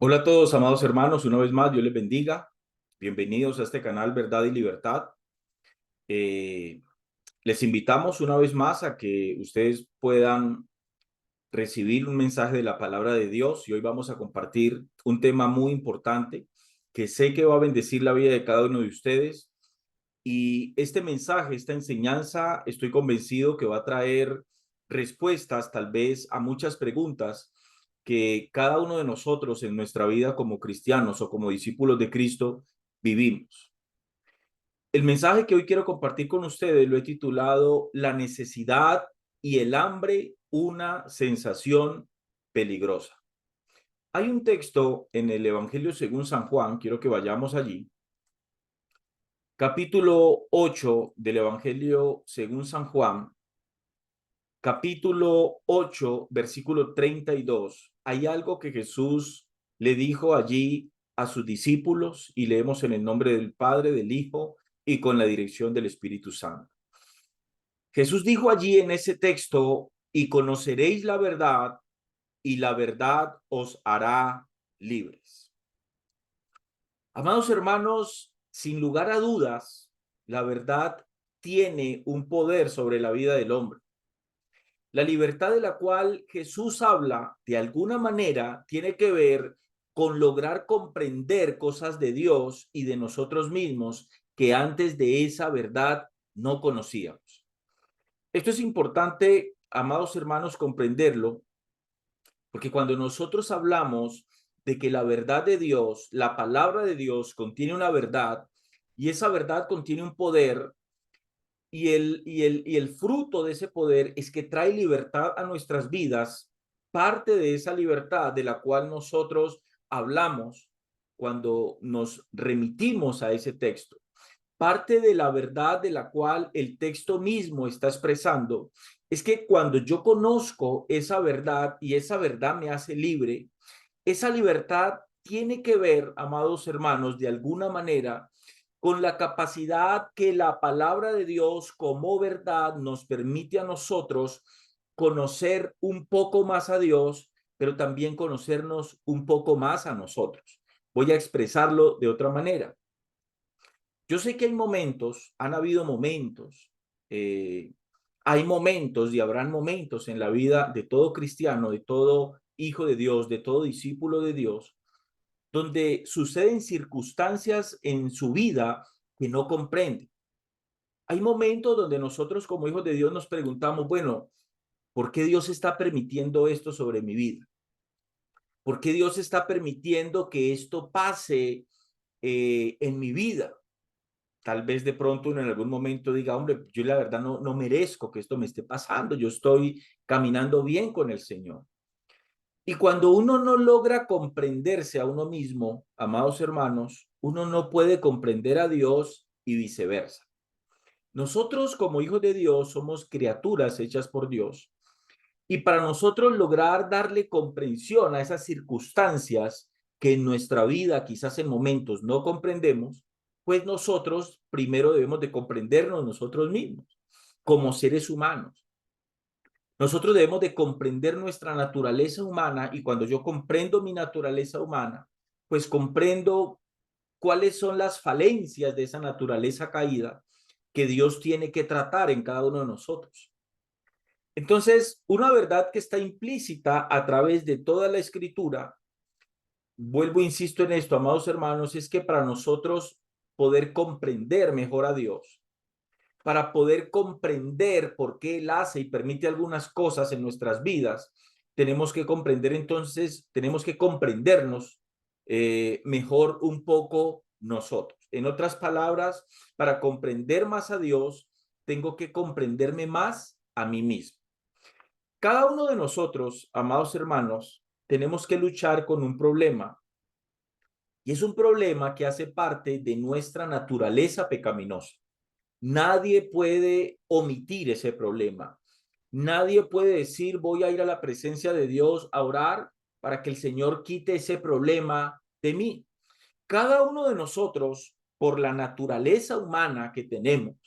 Hola a todos, amados hermanos, una vez más, Dios les bendiga. Bienvenidos a este canal Verdad y Libertad. Eh, Les invitamos una vez más a que ustedes puedan recibir un mensaje de la palabra de Dios y hoy vamos a compartir un tema muy importante que sé que va a bendecir la vida de cada uno de ustedes. Y este mensaje, esta enseñanza, estoy convencido que va a traer respuestas tal vez a muchas preguntas que cada uno de nosotros en nuestra vida como cristianos o como discípulos de Cristo vivimos. El mensaje que hoy quiero compartir con ustedes lo he titulado La necesidad y el hambre, una sensación peligrosa. Hay un texto en el Evangelio según San Juan, quiero que vayamos allí, capítulo 8 del Evangelio según San Juan, capítulo 8, versículo 32. Hay algo que Jesús le dijo allí a sus discípulos y leemos en el nombre del Padre, del Hijo y con la dirección del Espíritu Santo. Jesús dijo allí en ese texto, y conoceréis la verdad y la verdad os hará libres. Amados hermanos, sin lugar a dudas, la verdad tiene un poder sobre la vida del hombre. La libertad de la cual Jesús habla, de alguna manera, tiene que ver con lograr comprender cosas de Dios y de nosotros mismos que antes de esa verdad no conocíamos. Esto es importante, amados hermanos, comprenderlo, porque cuando nosotros hablamos de que la verdad de Dios, la palabra de Dios contiene una verdad y esa verdad contiene un poder, y el fruto de ese poder es que trae libertad a nuestras vidas. Parte de esa libertad de la cual nosotros hablamos cuando nos remitimos a ese texto, parte de la verdad de la cual el texto mismo está expresando, es que cuando yo conozco esa verdad y esa verdad me hace libre, esa libertad tiene que ver, amados hermanos, de alguna manera con la capacidad que la palabra de Dios como verdad nos permite a nosotros conocer un poco más a Dios, pero también conocernos un poco más a nosotros. Voy a expresarlo de otra manera. Yo sé que hay momentos, han habido momentos, eh, hay momentos y habrán momentos en la vida de todo cristiano, de todo hijo de Dios, de todo discípulo de Dios, donde suceden circunstancias en su vida que no comprende. Hay momentos donde nosotros como hijos de Dios nos preguntamos, bueno, ¿por qué Dios está permitiendo esto sobre mi vida? ¿Por qué Dios está permitiendo que esto pase en mi vida? Tal vez de pronto uno en algún momento diga, hombre, yo la verdad no merezco que esto me esté pasando, yo estoy caminando bien con el Señor. Y cuando uno no logra comprenderse a uno mismo, amados hermanos, uno no puede comprender a Dios y viceversa. Nosotros como hijos de Dios somos criaturas hechas por Dios y para nosotros lograr darle comprensión a esas circunstancias que en nuestra vida quizás en momentos no comprendemos, pues nosotros primero debemos de comprendernos nosotros mismos como seres humanos. Nosotros debemos de comprender nuestra naturaleza humana y cuando yo comprendo mi naturaleza humana, pues comprendo cuáles son las falencias de esa naturaleza caída que Dios tiene que tratar en cada uno de nosotros. Entonces, una verdad que está implícita a través de toda la escritura, vuelvo, insisto en esto, amados hermanos, es que para nosotros poder comprender mejor a Dios, para poder comprender por qué Él hace y permite algunas cosas en nuestras vidas, tenemos que comprender entonces, tenemos que comprendernos mejor un poco nosotros. En otras palabras, para comprender más a Dios, tengo que comprenderme más a mí mismo. Cada uno de nosotros, amados hermanos, tenemos que luchar con un problema y es un problema que hace parte de nuestra naturaleza pecaminosa. Nadie puede omitir ese problema. Nadie puede decir, voy a ir a la presencia de Dios a orar para que el Señor quite ese problema de mí. Cada uno de nosotros, por la naturaleza humana que tenemos,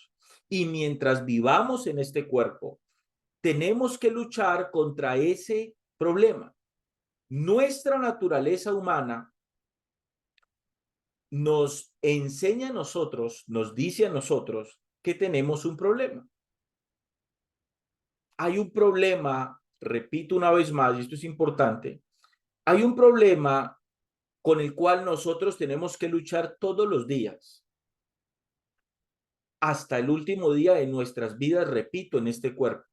y mientras vivamos en este cuerpo, tenemos que luchar contra ese problema. Nuestra naturaleza humana nos enseña a nosotros, nos dice a nosotros que tenemos un problema. Hay un problema, repito una vez más, y esto es importante, hay un problema con el cual nosotros tenemos que luchar todos los días, hasta el último día de nuestras vidas, repito, en este cuerpo.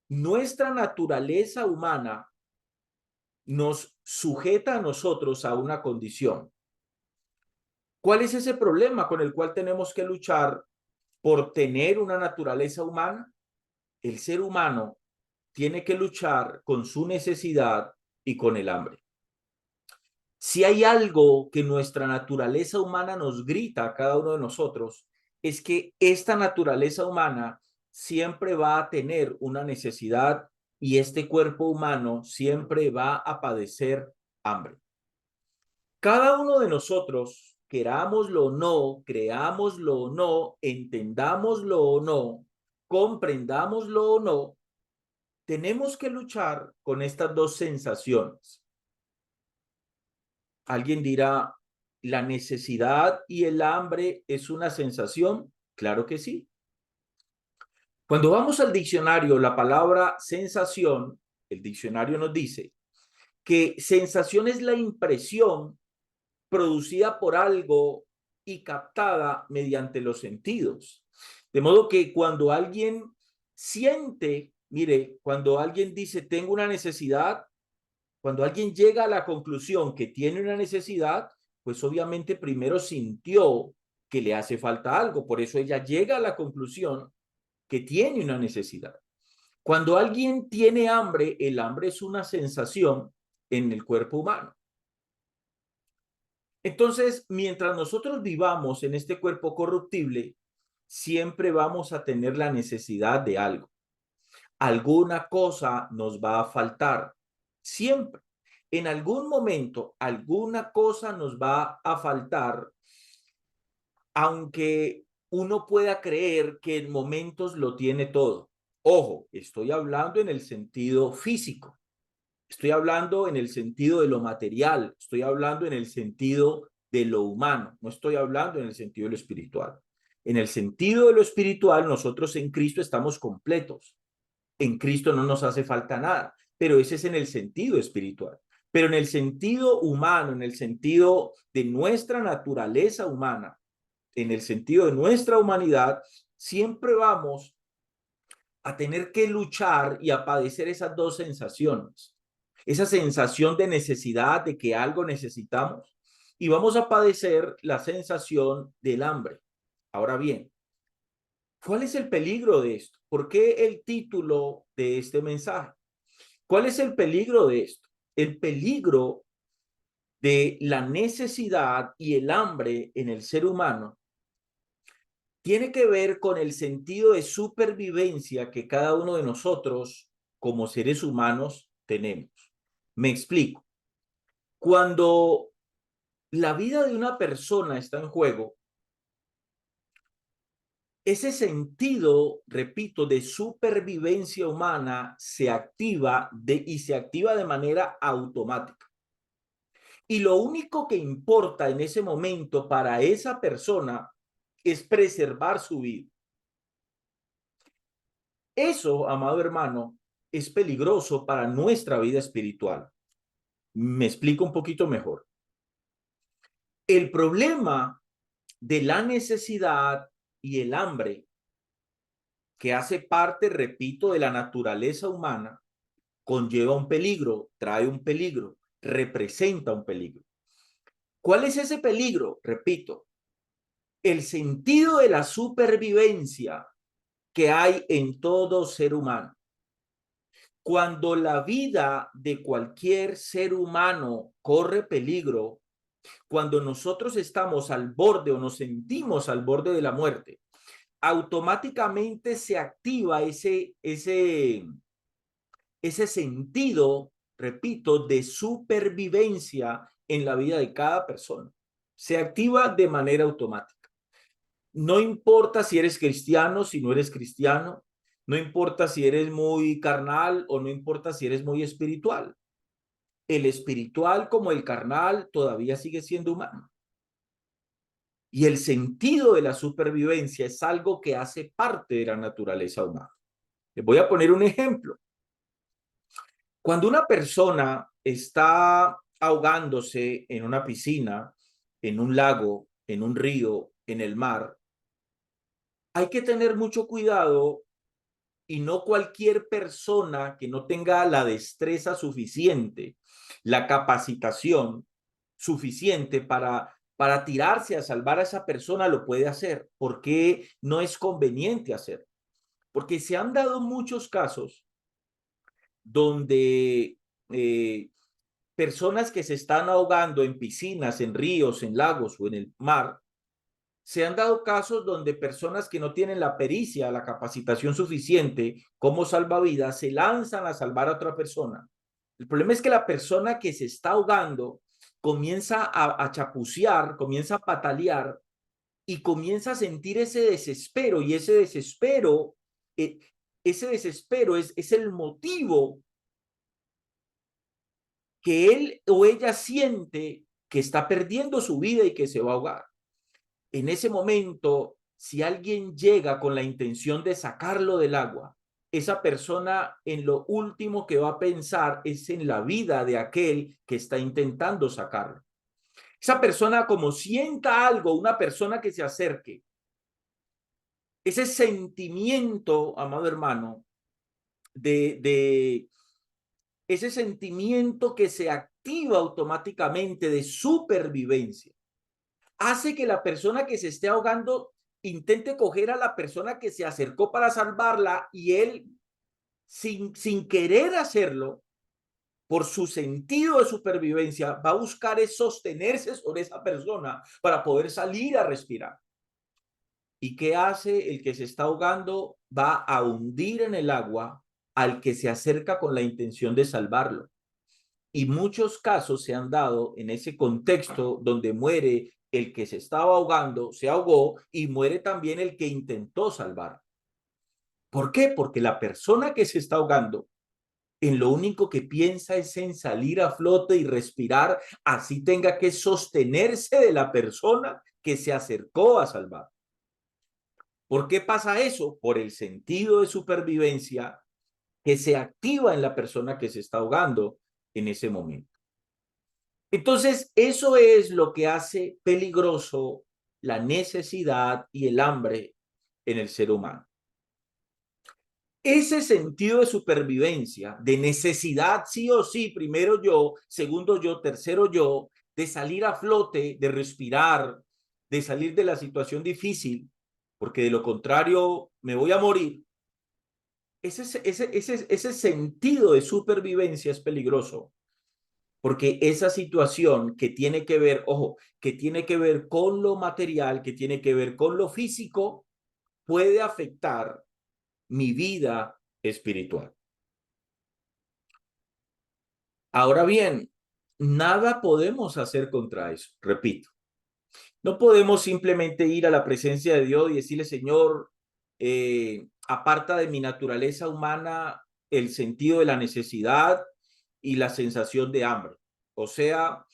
Nuestra naturaleza humana nos sujeta a nosotros a una condición. ¿Cuál es ese problema con el cual tenemos que luchar por tener una naturaleza humana? El ser humano tiene que luchar con su necesidad y con el hambre. Si hay algo que nuestra naturaleza humana nos grita a cada uno de nosotros, es que esta naturaleza humana siempre va a tener una necesidad y este cuerpo humano siempre va a padecer hambre. Cada uno de nosotros, querámoslo o no, creámoslo o no, entendámoslo o no, comprendámoslo o no, tenemos que luchar con estas dos sensaciones. Alguien dirá, ¿la necesidad y el hambre es una sensación? Claro que sí. Cuando vamos al diccionario, la palabra sensación, el diccionario nos dice que sensación es la impresión producida por algo y captada mediante los sentidos. De modo que cuando alguien siente, mire, cuando alguien dice tengo una necesidad, cuando alguien llega a la conclusión que tiene una necesidad, pues obviamente primero sintió que le hace falta algo. Por eso ella llega a la conclusión que tiene una necesidad. Cuando alguien tiene hambre, el hambre es una sensación en el cuerpo humano. Entonces, mientras nosotros vivamos en este cuerpo corruptible, siempre vamos a tener la necesidad de algo. Alguna cosa nos va a faltar. Siempre. En algún momento, alguna cosa nos va a faltar, aunque uno pueda creer que en momentos lo tiene todo. Ojo, estoy hablando en el sentido físico. Estoy hablando en el sentido de lo material, estoy hablando en el sentido de lo humano, no estoy hablando en el sentido de lo espiritual. En el sentido de lo espiritual, nosotros en Cristo estamos completos. En Cristo no nos hace falta nada, pero ese es en el sentido espiritual. Pero en el sentido humano, en el sentido de nuestra naturaleza humana, en el sentido de nuestra humanidad, siempre vamos a tener que luchar y a padecer esas dos sensaciones. Esa sensación de necesidad, de que algo necesitamos, y vamos a padecer la sensación del hambre. Ahora bien, ¿cuál es el peligro de esto? ¿Por qué el título de este mensaje? ¿Cuál es el peligro de esto? El peligro de la necesidad y el hambre en el ser humano tiene que ver con el sentido de supervivencia que cada uno de nosotros como seres humanos tenemos. Me explico. Cuando la vida de una persona está en juego, ese sentido, repito, de supervivencia humana se activa y se activa de manera automática. Y lo único que importa en ese momento para esa persona es preservar su vida. Eso, amado hermano, es peligroso para nuestra vida espiritual. Me explico un poquito mejor. El problema de la necesidad y el hambre, que hace parte, repito, de la naturaleza humana, conlleva un peligro, trae un peligro, representa un peligro. ¿Cuál es ese peligro? Repito, el sentido de la supervivencia que hay en todo ser humano. Cuando la vida de cualquier ser humano corre peligro, cuando nosotros estamos al borde o nos sentimos al borde de la muerte, automáticamente se activa ese sentido, repito, de supervivencia en la vida de cada persona. Se activa de manera automática. No importa si eres cristiano, si no eres cristiano, no importa si eres muy carnal o no importa si eres muy espiritual. el espiritual como el carnal todavía sigue siendo humano. Y el sentido de la supervivencia es algo que hace parte de la naturaleza humana. Les voy a poner un ejemplo. Cuando una persona está ahogándose en una piscina, en un lago, en un río, en el mar, hay que tener mucho cuidado y no cualquier persona que no tenga la destreza suficiente, la capacitación suficiente para tirarse a salvar a esa persona lo puede hacer. ¿Por qué no es conveniente hacerlo? Porque se han dado muchos casos donde personas que se están ahogando en piscinas, en ríos, en lagos o en el mar, se han dado casos donde personas que no tienen la pericia, la capacitación suficiente como salvavidas, se lanzan a salvar a otra persona. El problema es que la persona que se está ahogando comienza a chapucear, comienza a patalear y comienza a sentir ese desespero, y eh, ese desespero es el motivo que él o ella siente que está perdiendo su vida y que se va a ahogar. En ese momento, si alguien llega con la intención de sacarlo del agua, esa persona en lo último que va a pensar es en la vida de aquel que está intentando sacarlo. Esa persona, como sienta algo, una persona que se acerque, ese sentimiento, amado hermano, de ese sentimiento que se activa automáticamente de supervivencia, hace que la persona que se esté ahogando intente coger a la persona que se acercó para salvarla, y él, sin querer hacerlo, por su sentido de supervivencia, va a buscar es sostenerse sobre esa persona para poder salir a respirar. ¿Y qué hace el que se está ahogando? Va a hundir en el agua al que se acerca con la intención de salvarlo. Y muchos casos se han dado en ese contexto donde muere el que se estaba ahogando, se ahogó, y muere también el que intentó salvar. ¿Por qué? Porque la persona que se está ahogando en lo único que piensa es en salir a flote y respirar, así tenga que sostenerse de la persona que se acercó a salvar. ¿Por qué pasa eso? Por el sentido de supervivencia que se activa en la persona que se está ahogando en ese momento. Entonces, eso es lo que hace peligroso la necesidad y el hambre en el ser humano. Ese sentido de supervivencia, de necesidad sí o sí, primero yo, segundo yo, tercero yo, de salir a flote, de respirar, de salir de la situación difícil, porque de lo contrario me voy a morir. Ese sentido de supervivencia es peligroso, porque esa situación que tiene que ver, ojo, que tiene que ver con lo material, que tiene que ver con lo físico, puede afectar mi vida espiritual. Ahora bien, nada podemos hacer contra eso, repito. No podemos simplemente ir a la presencia de Dios y decirle, Señor, aparta de mi naturaleza humana el sentido de la necesidad y la sensación de hambre. O sea,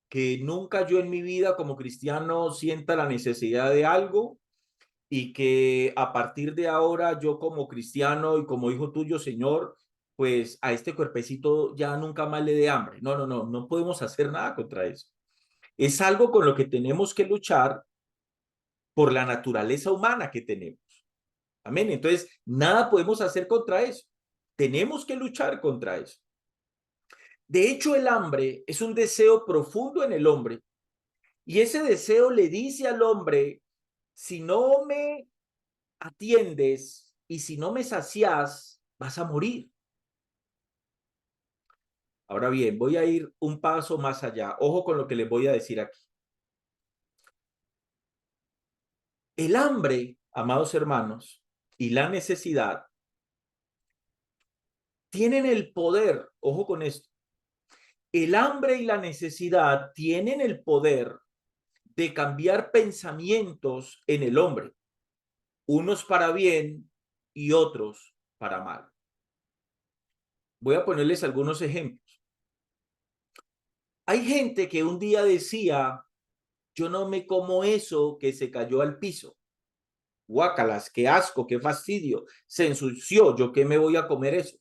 que nunca yo en mi vida como cristiano sienta la necesidad de algo, y que a partir de ahora yo como cristiano y como hijo tuyo, Señor, pues a este cuerpecito ya nunca más le dé hambre. No, no, no, no podemos hacer nada contra eso. Es algo con lo que tenemos que luchar por la naturaleza humana que tenemos. Amén. Entonces, nada podemos hacer contra eso. Tenemos que luchar contra eso. De hecho, el hambre es un deseo profundo en el hombre, y ese deseo le dice al hombre, si no me atiendes y si no me sacias, vas a morir. Ahora bien, voy a ir un paso más allá. Ojo con lo que les voy a decir aquí. El hambre, amados hermanos, y la necesidad tienen el poder, ojo con esto, el hambre y la necesidad tienen el poder de cambiar pensamientos en el hombre, unos para bien y otros para mal. Voy a ponerles algunos ejemplos. Hay gente que un día decía, yo no me como eso que se cayó al piso. Guácalas, qué asco, qué fastidio. Se ensució, ¿yo qué me voy a comer eso?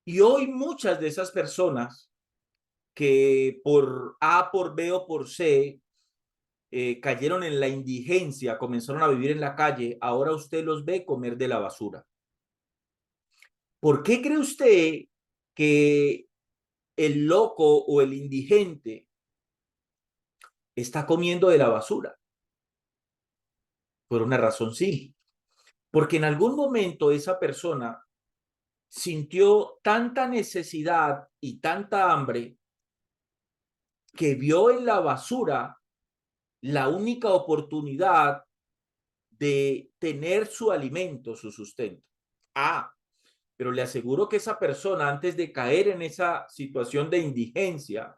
Y hoy muchas de esas personas que por A, por B o por C cayeron en la indigencia, comenzaron a vivir en la calle, ahora usted los ve comer de la basura. ¿Por qué cree usted que el loco o el indigente está comiendo de la basura? Por una razón, sí. Porque en algún momento esa persona sintió tanta necesidad y tanta hambre que vio en la basura la única oportunidad de tener su alimento, su sustento. Ah, pero le aseguro que esa persona, antes de caer en esa situación de indigencia,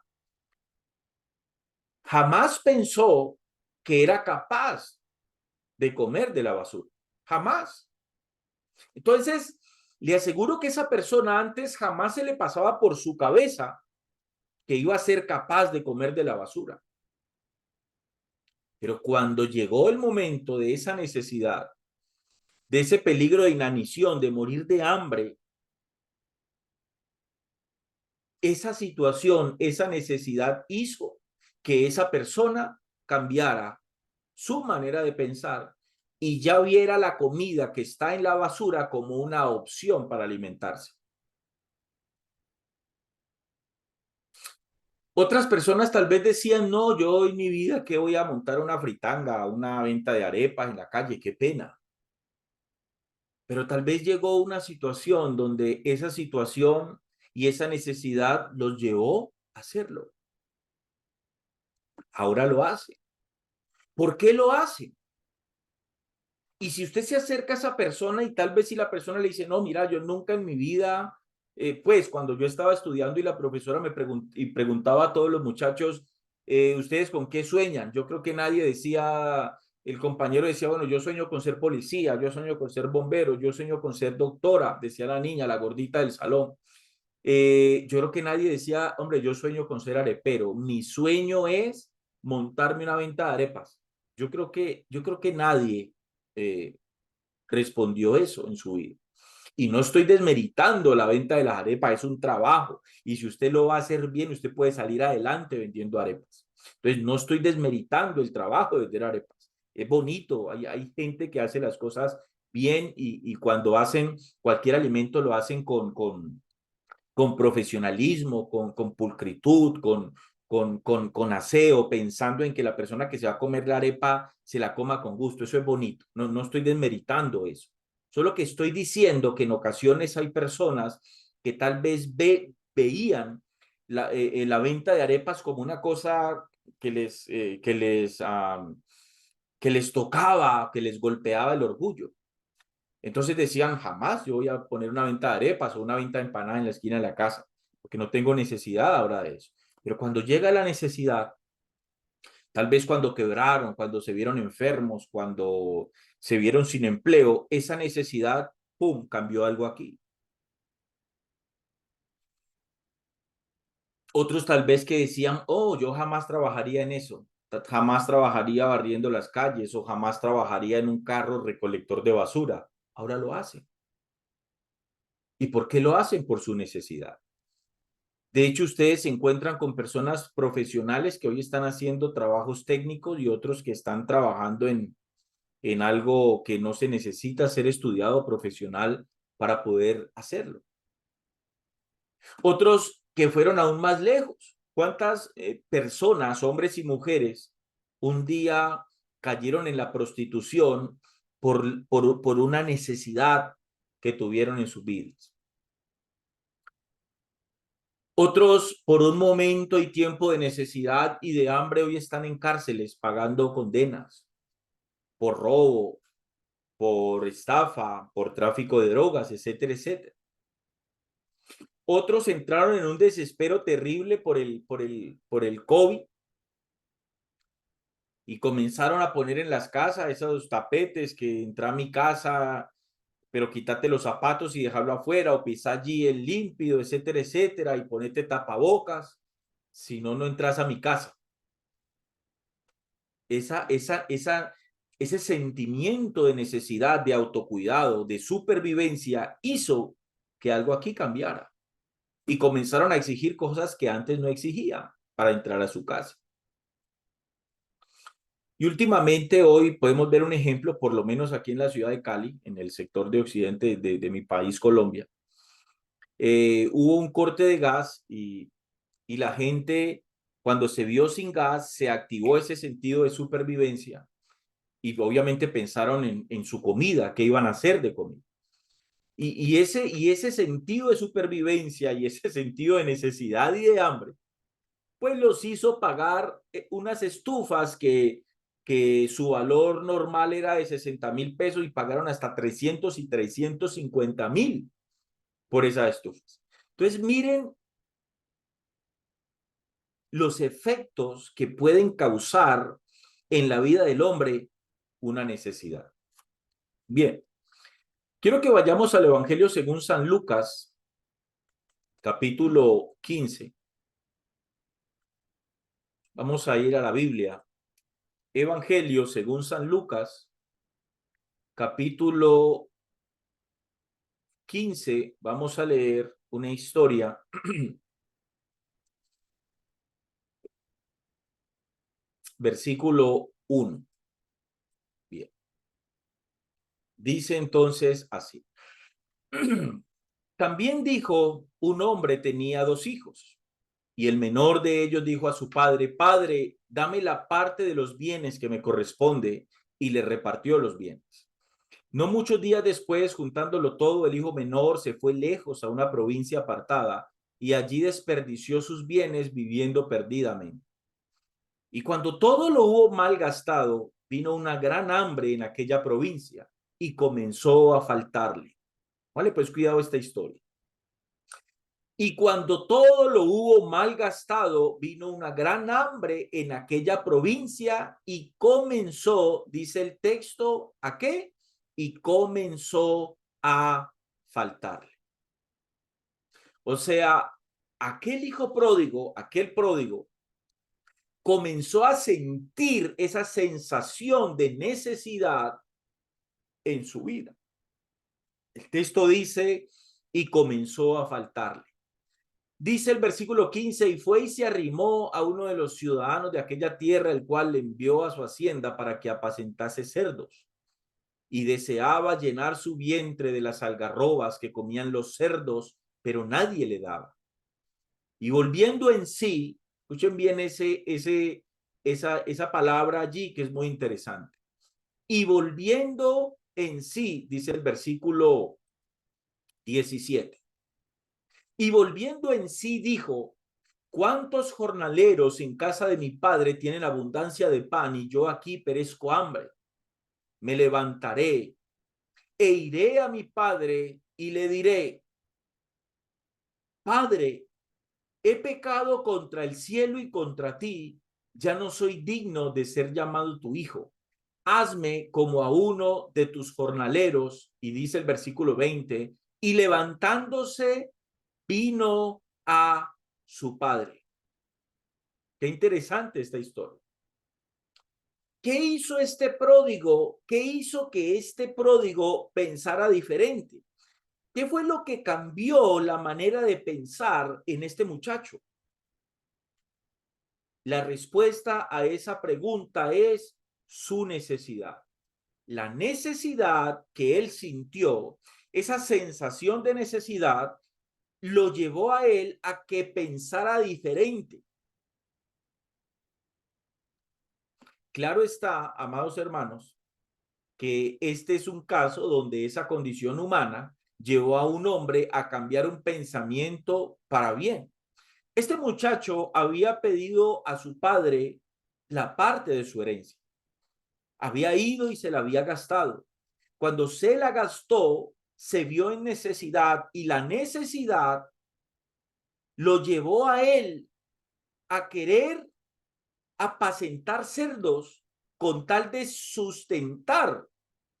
jamás pensó que era capaz de comer de la basura. Jamás. Entonces, le aseguro que esa persona antes jamás se le pasaba por su cabeza que iba a ser capaz de comer de la basura. Pero cuando llegó el momento de esa necesidad, de ese peligro de inanición, de morir de hambre, esa situación, esa necesidad hizo que esa persona cambiara su manera de pensar y ya viera la comida que está en la basura como una opción para alimentarse. Otras personas tal vez decían, no, yo en mi vida que voy a montar una fritanga, una venta de arepas en la calle, qué pena. Pero tal vez llegó una situación donde esa situación y esa necesidad los llevó a hacerlo. Ahora lo hace. ¿Por qué lo hace? Y si usted se acerca a esa persona y tal vez si la persona le dice, no, mira, yo nunca en mi vida, pues cuando yo estaba estudiando y la profesora me preguntaba a todos los muchachos, ¿ustedes con qué sueñan? Yo creo que nadie decía, el compañero decía, bueno, yo sueño con ser policía, yo sueño con ser bombero, yo sueño con ser doctora, decía la niña, la gordita del salón. Yo creo que nadie decía, hombre, yo sueño con ser arepero, mi sueño es montarme una venta de arepas. Yo creo que nadie eh, respondió eso en su vida. Y no estoy desmeritando la venta de las arepas, es un trabajo. Y si usted lo va a hacer bien, usted puede salir adelante vendiendo arepas. Entonces, no estoy desmeritando el trabajo de vender arepas. Es bonito, hay gente que hace las cosas bien y cuando hacen cualquier alimento lo hacen con profesionalismo, con pulcritud, con aseo, pensando en que la persona que se va a comer la arepa se la coma con gusto. Eso es bonito. No, no estoy desmeritando eso. Solo que estoy diciendo que en ocasiones hay personas que tal vez veían la venta de arepas como una cosa que les tocaba, que les golpeaba el orgullo. Entonces decían, jamás yo voy a poner una venta de arepas o una venta de empanadas en la esquina de la casa, porque no tengo necesidad ahora de eso. Pero cuando llega la necesidad, tal vez cuando quebraron, cuando se vieron enfermos, cuando se vieron sin empleo, esa necesidad, ¡pum!, cambió algo aquí. Otros tal vez que decían, oh, yo jamás trabajaría en eso, jamás trabajaría barriendo las calles o jamás trabajaría en un carro recolector de basura. Ahora lo hacen. ¿Y por qué lo hacen? Por su necesidad. De hecho, ustedes se encuentran con personas profesionales que hoy están haciendo trabajos técnicos y otros que están trabajando en algo que no se necesita ser estudiado profesional para poder hacerlo. Otros que fueron aún más lejos. ¿Cuántas personas, hombres y mujeres, un día cayeron en la prostitución por una necesidad que tuvieron en sus vidas? Otros, por un momento y tiempo de necesidad y de hambre, hoy están en cárceles pagando condenas por robo, por estafa, por tráfico de drogas, etcétera, etcétera. Otros entraron en un desespero terrible por el COVID y comenzaron a poner en las casas esos tapetes que entra a mi casa pero quítate los zapatos y dejarlo afuera, o pisa allí el límpido, etcétera, etcétera, y ponete tapabocas, si no, no entras a mi casa. Ese sentimiento de necesidad, de autocuidado, de supervivencia, hizo que algo aquí cambiara. Y comenzaron a exigir cosas que antes no exigían para entrar a su casa. Y últimamente hoy podemos ver un ejemplo, por lo menos aquí en la ciudad de Cali, en el sector de occidente de mi país, Colombia. Hubo un corte de gas y la gente, cuando se vio sin gas, se activó ese sentido de supervivencia y obviamente pensaron en su comida, qué iban a hacer de comida. Y ese sentido de supervivencia y ese sentido de necesidad y de hambre, pues los hizo pagar unas estufas que su valor normal era de 60.000 pesos y pagaron hasta 300 y 350.000 por esas estufas. Entonces, miren los efectos que pueden causar en la vida del hombre una necesidad. Bien, quiero que vayamos al Evangelio según San Lucas, capítulo 15. Vamos a ir a la Biblia. Evangelio según San Lucas, capítulo 15. Vamos a leer una historia. Versículo 1. Bien. Dice entonces así. También dijo, un hombre tenía 2 hijos. Y el menor de ellos dijo a su padre, Padre, dame la parte de los bienes que me corresponde, y le repartió los bienes. No muchos días después, juntándolo todo, el hijo menor se fue lejos a una provincia apartada y allí desperdició sus bienes viviendo perdidamente. Y cuando todo lo hubo mal gastado, vino una gran hambre en aquella provincia y comenzó a faltarle. Vale, pues cuidado esta historia. Y cuando todo lo hubo mal gastado, vino una gran hambre en aquella provincia y comenzó, dice el texto, ¿a qué? Y comenzó a faltarle. O sea, aquel hijo pródigo, aquel pródigo, comenzó a sentir esa sensación de necesidad en su vida. El texto dice, y comenzó a faltarle. Dice el versículo 15, y fue y se arrimó a uno de los ciudadanos de aquella tierra, el cual le envió a su hacienda para que apacentase cerdos. Y deseaba llenar su vientre de las algarrobas que comían los cerdos, pero nadie le daba. Y volviendo en sí, escuchen bien esa palabra allí que es muy interesante. Y volviendo en sí, dice el versículo 17. Y volviendo en sí dijo, ¿cuántos jornaleros en casa de mi padre tienen abundancia de pan y yo aquí perezco hambre? Me levantaré e iré a mi padre y le diré, Padre, he pecado contra el cielo y contra ti, ya no soy digno de ser llamado tu hijo. Hazme como a uno de tus jornaleros, y dice el versículo 20, y levantándose vino a su padre. Qué interesante esta historia. ¿Qué hizo este pródigo? ¿Qué hizo que este pródigo pensara diferente? ¿Qué fue lo que cambió la manera de pensar en este muchacho? La respuesta a esa pregunta es su necesidad. La necesidad que él sintió, esa sensación de necesidad, lo llevó a él a que pensara diferente. Claro está, amados hermanos, que este es un caso donde esa condición humana llevó a un hombre a cambiar un pensamiento para bien. Este muchacho había pedido a su padre la parte de su herencia. Había ido y se la había gastado. Cuando se la gastó, se vio en necesidad y la necesidad lo llevó a él a querer apacentar cerdos con tal de sustentar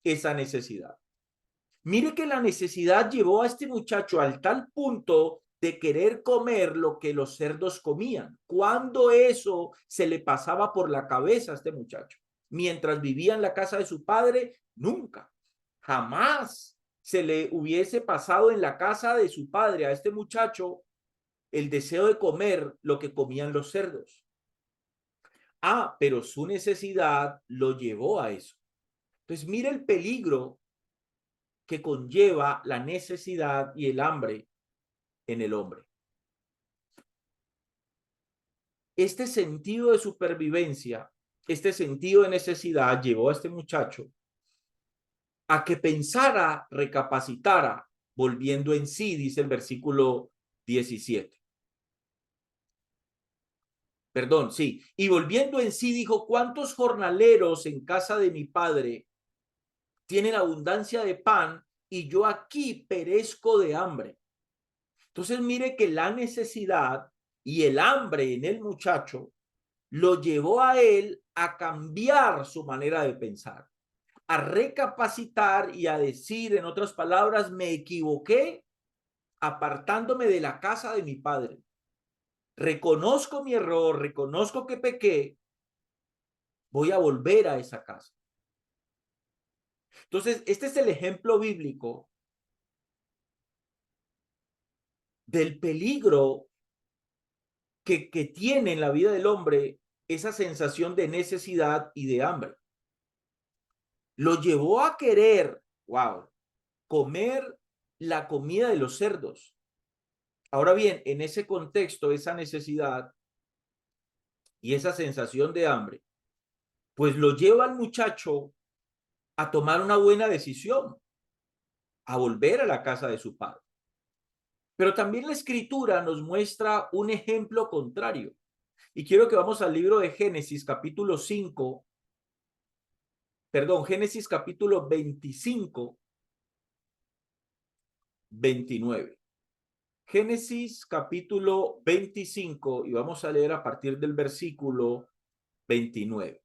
esa necesidad. Mire que la necesidad llevó a este muchacho al tal punto de querer comer lo que los cerdos comían. ¿Cuándo eso se le pasaba por la cabeza a este muchacho? Mientras vivía en la casa de su padre, nunca, jamás se le hubiese pasado en la casa de su padre a este muchacho el deseo de comer lo que comían los cerdos. Ah, pero su necesidad lo llevó a eso. Entonces, mire el peligro que conlleva la necesidad y el hambre en el hombre. Este sentido de supervivencia, este sentido de necesidad llevó a este muchacho a que pensara, recapacitara, volviendo en sí, dice el versículo 17. Perdón, sí. Y volviendo en sí dijo, ¿cuántos jornaleros en casa de mi padre tienen abundancia de pan y yo aquí perezco de hambre? Entonces mire que la necesidad y el hambre en el muchacho lo llevó a él a cambiar su manera de pensar, a recapacitar y a decir, en otras palabras, me equivoqué apartándome de la casa de mi padre. Reconozco mi error, reconozco que pequé, voy a volver a esa casa. Entonces, este es el ejemplo bíblico del peligro que tiene en la vida del hombre esa sensación de necesidad y de hambre. Lo llevó a querer, wow, comer la comida de los cerdos. Ahora bien, en ese contexto, esa necesidad y esa sensación de hambre, pues lo lleva al muchacho a tomar una buena decisión, a volver a la casa de su padre. Pero también la escritura nos muestra un ejemplo contrario. Y quiero que vamos al libro de Génesis, capítulo 5, perdón, Génesis capítulo 25, 29. Génesis capítulo 25 y vamos a leer a partir del versículo 29.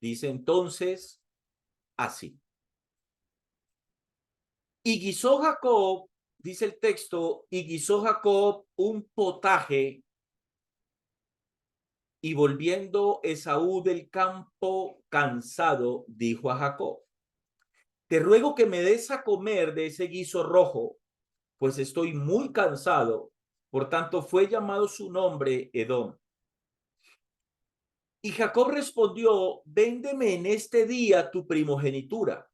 Dice entonces así. Y guisó Jacob, dice el texto, y guisó Jacob un potaje y volviendo Esaú del campo cansado, dijo a Jacob, te ruego que me des a comer de ese guiso rojo, pues estoy muy cansado. Por tanto fue llamado su nombre Edom. Y Jacob respondió, véndeme en este día tu primogenitura.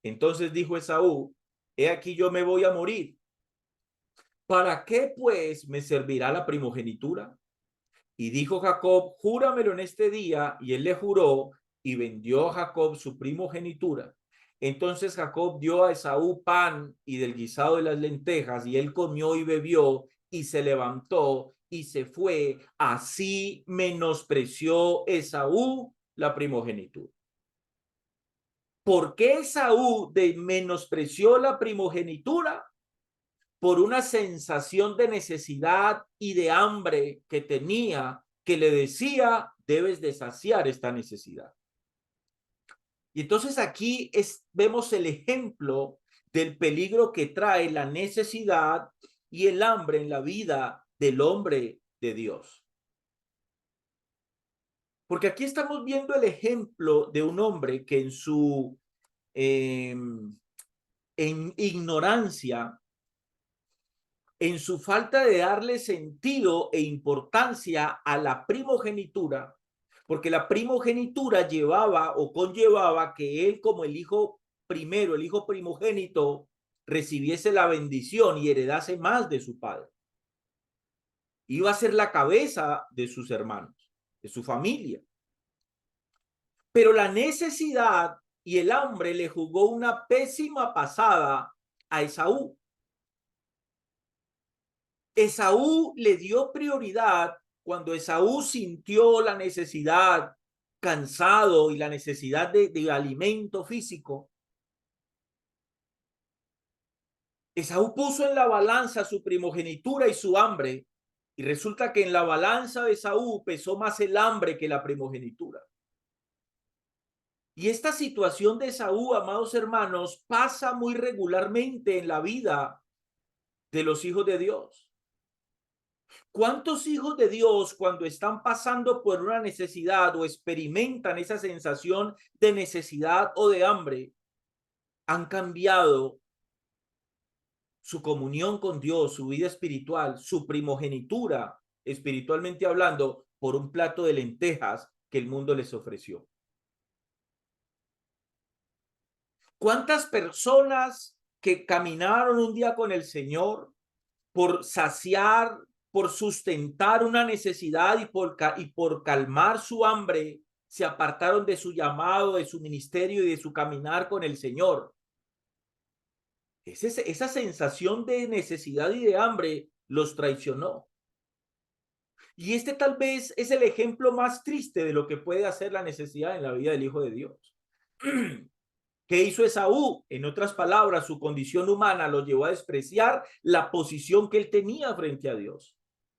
Entonces dijo Esaú, he aquí yo me voy a morir. ¿Para qué pues me servirá la primogenitura? Y dijo Jacob, júramelo en este día. Y él le juró y vendió a Jacob su primogenitura. Entonces Jacob dio a Esaú pan y del guisado de las lentejas, y él comió y bebió y se levantó y se fue. Así menospreció Esaú la primogenitura. ¿Por qué Esaú menospreció la primogenitura? Por una sensación de necesidad y de hambre que tenía, que le decía, debes de saciar esta necesidad. Y entonces aquí vemos el ejemplo del peligro que trae la necesidad y el hambre en la vida del hombre de Dios. Porque aquí estamos viendo el ejemplo de un hombre que en su en ignorancia, en su falta de darle sentido e importancia a la primogenitura, porque la primogenitura llevaba o conllevaba que él como el hijo primero, el hijo primogénito, recibiese la bendición y heredase más de su padre. Iba a ser la cabeza de sus hermanos, de su familia. Pero la necesidad y el hambre le jugó una pésima pasada a Esaú. Esaú le dio prioridad cuando Esaú sintió la necesidad, cansado y la necesidad de alimento físico. Esaú puso en la balanza su primogenitura y su hambre, y resulta que en la balanza de Esaú pesó más el hambre que la primogenitura. Y esta situación de Esaú, amados hermanos, pasa muy regularmente en la vida de los hijos de Dios. ¿Cuántos hijos de Dios, cuando están pasando por una necesidad o experimentan esa sensación de necesidad o de hambre, han cambiado su comunión con Dios, su vida espiritual, su primogenitura, espiritualmente hablando, por un plato de lentejas que el mundo les ofreció? ¿Cuántas personas que caminaron un día con el Señor por saciar, por sustentar una necesidad y por calmar su hambre, se apartaron de su llamado, de su ministerio y de su caminar con el Señor? Esa sensación de necesidad y de hambre los traicionó. Y este tal vez es el ejemplo más triste de lo que puede hacer la necesidad en la vida del Hijo de Dios. ¿Qué hizo Esaú? En otras palabras, su condición humana lo llevó a despreciar la posición que él tenía frente a Dios.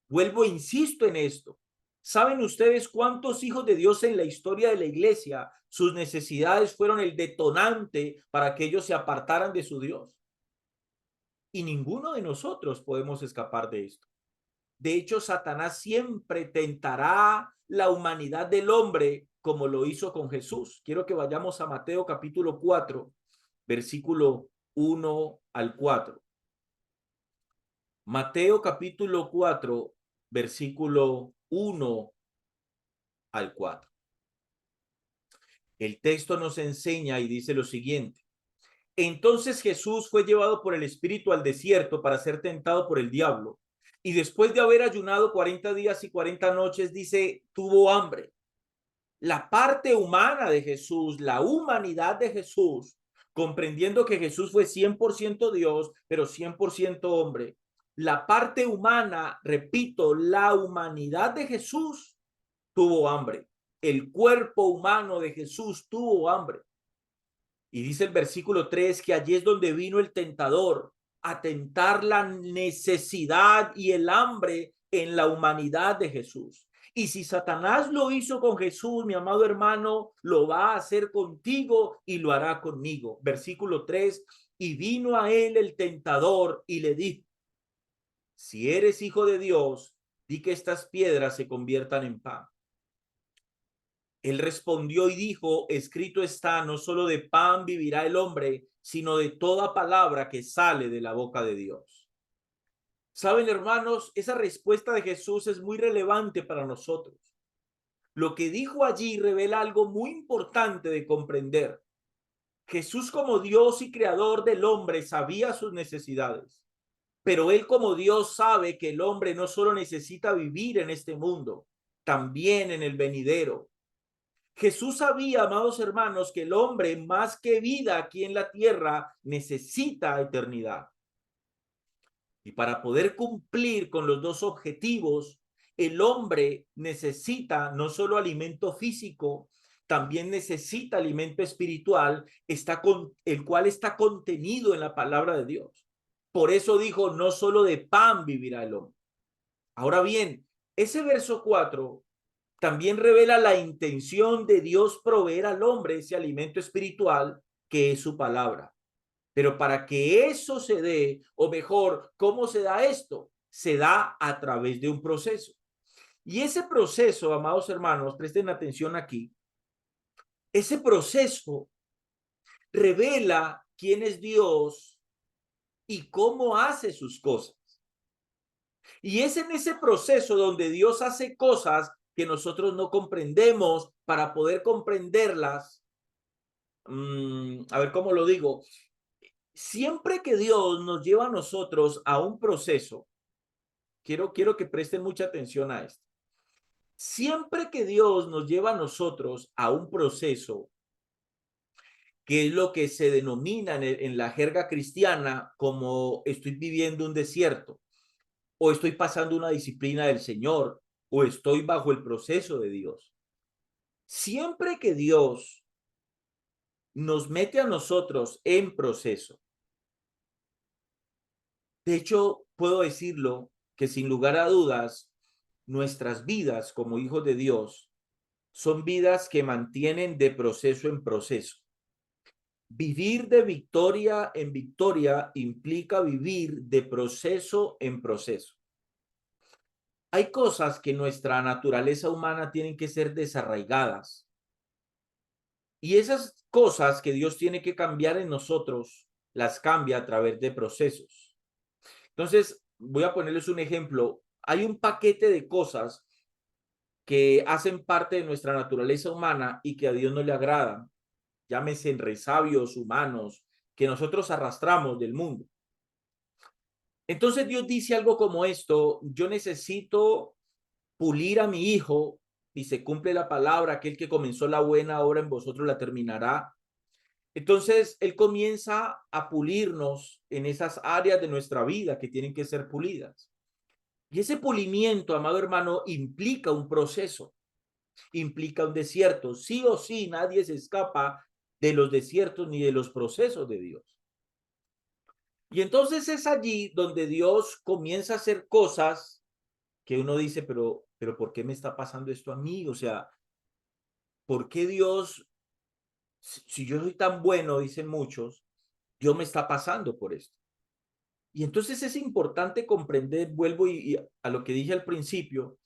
Vuelvo e insisto en esto. ¿Saben ustedes cuántos hijos de Dios en la historia de la iglesia, sus necesidades fueron el detonante para que ellos se apartaran de su Dios? Y ninguno de nosotros podemos escapar de esto. De hecho, Satanás siempre tentará la humanidad del hombre como lo hizo con Jesús. Quiero que vayamos a Mateo capítulo 4, versículo 1 al 4. Mateo capítulo 4, versículo 1 al 4. El texto nos enseña y dice lo siguiente. Entonces Jesús fue llevado por el Espíritu al desierto para ser tentado por el diablo. Y después de haber ayunado 40 días y 40 noches, dice, tuvo hambre. La parte humana de Jesús, la humanidad de Jesús, comprendiendo que Jesús fue 100% Dios, pero 100% hombre. La parte humana, repito, la humanidad de Jesús tuvo hambre. El cuerpo humano de Jesús tuvo hambre. Y dice el versículo 3 que allí es donde vino el tentador a tentar la necesidad y el hambre en la humanidad de Jesús. Y si Satanás lo hizo con Jesús, mi amado hermano, lo va a hacer contigo y lo hará conmigo. Versículo 3, y vino a él el tentador y le dijo, si eres hijo de Dios, di que estas piedras se conviertan en pan. Él respondió y dijo, escrito está, no solo de pan vivirá el hombre, sino de toda palabra que sale de la boca de Dios. Saben, hermanos, esa respuesta de Jesús es muy relevante para nosotros. Lo que dijo allí revela algo muy importante de comprender. Jesús como Dios y creador del hombre sabía sus necesidades, pero él como Dios sabe que el hombre no solo necesita vivir en este mundo, también en el venidero. Jesús sabía, amados hermanos, que el hombre, más que vida aquí en la tierra, necesita eternidad. Y para poder cumplir con los dos objetivos, el hombre necesita no solo alimento físico, también necesita alimento espiritual, el cual está contenido en la palabra de Dios. Por eso dijo, no solo de pan vivirá el hombre. Ahora bien, ese verso 4 también revela la intención de Dios proveer al hombre ese alimento espiritual que es su palabra. Pero para que eso se dé, o mejor, ¿cómo se da esto? Se da a través de un proceso. Y ese proceso, amados hermanos, presten atención aquí, ese proceso revela quién es Dios y cómo hace sus cosas. Y es en ese proceso donde Dios hace cosas que nosotros no comprendemos para poder comprenderlas. A ver cómo lo digo. Siempre que Dios nos lleva a nosotros a un proceso, quiero que presten mucha atención a esto. Siempre que Dios nos lleva a nosotros a un proceso, que es lo que se denomina en la jerga cristiana como estoy viviendo un desierto, o estoy pasando una disciplina del Señor, o estoy bajo el proceso de Dios. Siempre que Dios nos mete a nosotros en proceso, de hecho, puedo decirlo que sin lugar a dudas, nuestras vidas como hijos de Dios son vidas que mantienen de proceso en proceso. Vivir de victoria en victoria implica vivir de proceso en proceso. Hay cosas que en nuestra naturaleza humana tienen que ser desarraigadas. Y esas cosas que Dios tiene que cambiar en nosotros, las cambia a través de procesos. Entonces, voy a ponerles un ejemplo. Hay un paquete de cosas que hacen parte de nuestra naturaleza humana y que a Dios no le agradan. Llámese resabios humanos que nosotros arrastramos del mundo. Entonces Dios dice algo como esto: yo necesito pulir a mi hijo, y se cumple la palabra, aquel que comenzó la buena obra en vosotros la terminará. Entonces Él comienza a pulirnos en esas áreas de nuestra vida que tienen que ser pulidas. Y ese pulimiento, amado hermano, implica un proceso, implica un desierto. Sí o sí, nadie se escapa de los desiertos ni de los procesos de Dios. Y entonces es allí donde Dios comienza a hacer cosas que uno dice, pero ¿por qué me está pasando esto a mí? O sea, ¿por qué Dios, si yo soy tan bueno, dicen muchos, Dios me está pasando por esto? Y entonces es importante comprender, vuelvo y a lo que dije al principio,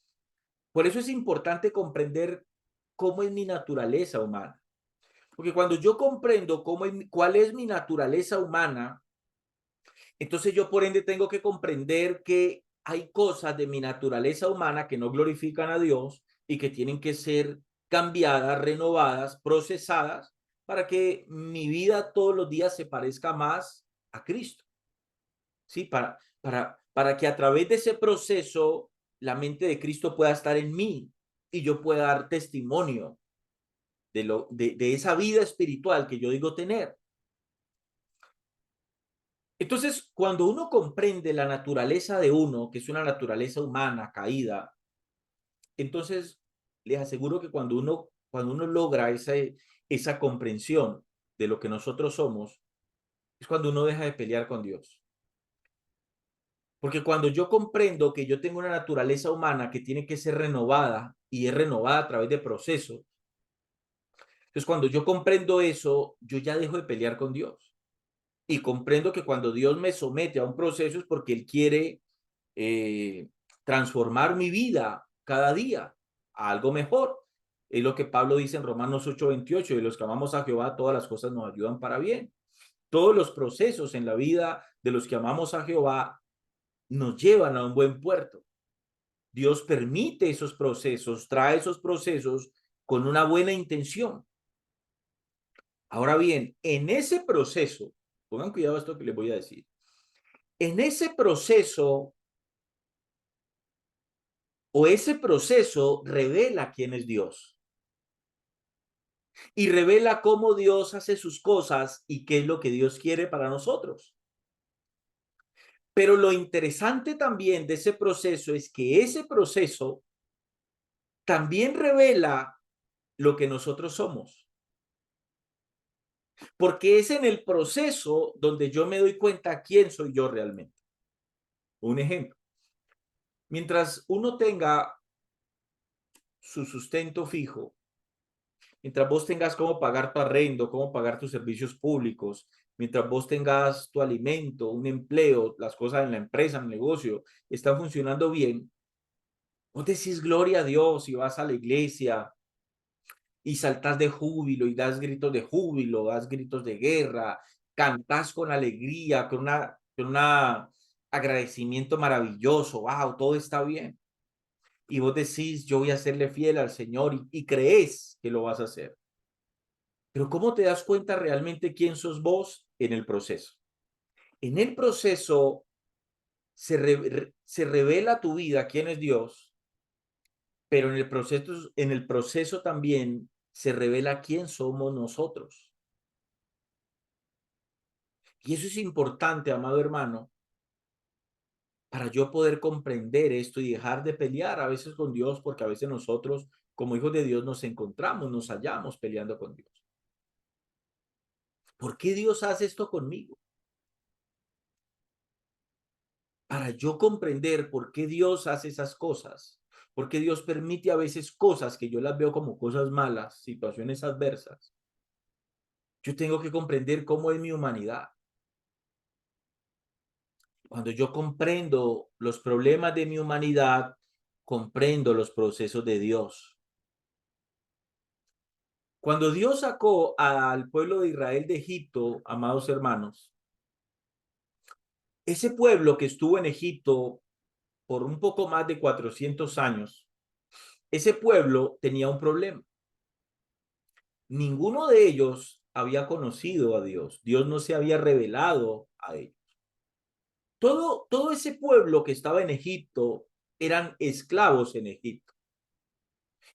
por eso es importante comprender cómo es mi naturaleza humana. Porque cuando yo comprendo cuál es mi naturaleza humana, entonces yo por ende tengo que comprender que hay cosas de mi naturaleza humana que no glorifican a Dios y que tienen que ser cambiadas, renovadas, procesadas para que mi vida todos los días se parezca más a Cristo. ¿Sí? Para que a través de ese proceso la mente de Cristo pueda estar en mí y yo pueda dar testimonio de esa vida espiritual que yo digo tener. Entonces, cuando uno comprende la naturaleza de uno, que es una naturaleza humana caída, entonces les aseguro que cuando uno logra esa comprensión de lo que nosotros somos, es cuando uno deja de pelear con Dios. Porque cuando yo comprendo que yo tengo una naturaleza humana que tiene que ser renovada y es renovada a través de procesos, entonces cuando yo comprendo eso, yo ya dejo de pelear con Dios. Y comprendo que cuando Dios me somete a un proceso es porque Él quiere eh, transformar mi vida cada día a algo mejor. Es lo que Pablo dice en Romanos 8:28: y los que amamos a Jehová, todas las cosas nos ayudan para bien. Todos los procesos en la vida de los que amamos a Jehová nos llevan a un buen puerto. Dios permite esos procesos, trae esos procesos con una buena intención. Ahora bien, en ese proceso, pongan cuidado a esto que les voy a decir, en ese proceso ese proceso revela quién es Dios y revela cómo Dios hace sus cosas y qué es lo que Dios quiere para nosotros. Pero lo interesante también de ese proceso es que ese proceso también revela lo que nosotros somos, porque es en el proceso donde yo me doy cuenta quién soy yo realmente. Un ejemplo: mientras uno tenga su sustento fijo, mientras vos tengas cómo pagar tu arrendo, cómo pagar tus servicios públicos, mientras vos tengas tu alimento, un empleo, las cosas en la empresa, en el negocio, están funcionando bien, vos decís gloria a Dios y vas a la iglesia y saltas de júbilo y das gritos de júbilo, das gritos de guerra, cantás con alegría, con agradecimiento maravilloso, wow, todo está bien. Y vos decís, yo voy a serle fiel al Señor y crees que lo vas a hacer. Pero ¿cómo te das cuenta realmente quién sos vos? En el proceso. En el proceso se revela tu vida quién es Dios, pero en el proceso también se revela quién somos nosotros. Y eso es importante, amado hermano, para yo poder comprender esto y dejar de pelear a veces con Dios, porque a veces nosotros, como hijos de Dios, nos encontramos, nos hallamos peleando con Dios. ¿Por qué Dios hace esto conmigo? Para yo comprender por qué Dios hace esas cosas, ¿Por qué Dios permite a veces cosas que yo las veo como cosas malas, situaciones adversas? Yo tengo que comprender cómo es mi humanidad. Cuando yo comprendo los problemas de mi humanidad, comprendo los procesos de Dios. Cuando Dios sacó al pueblo de Israel de Egipto, amados hermanos, ese pueblo que estuvo en Egipto por un poco más de 400 años, ese pueblo tenía un problema. Ninguno de ellos había conocido a Dios. Dios no se había revelado a ellos. Todo ese pueblo que estaba en Egipto eran esclavos en Egipto.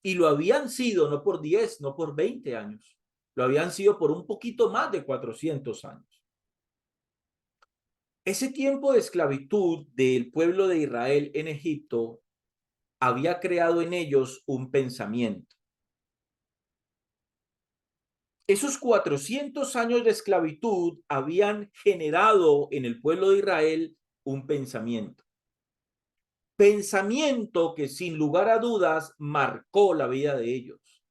Y lo habían sido no por 10, no por 20 años. Lo habían sido por un poquito más de 400 años. Ese tiempo de esclavitud del pueblo de Israel en Egipto había creado en ellos un pensamiento. Esos 400 años de esclavitud habían generado en el pueblo de Israel un pensamiento. Pensamiento que sin lugar a dudas marcó la vida de ellos.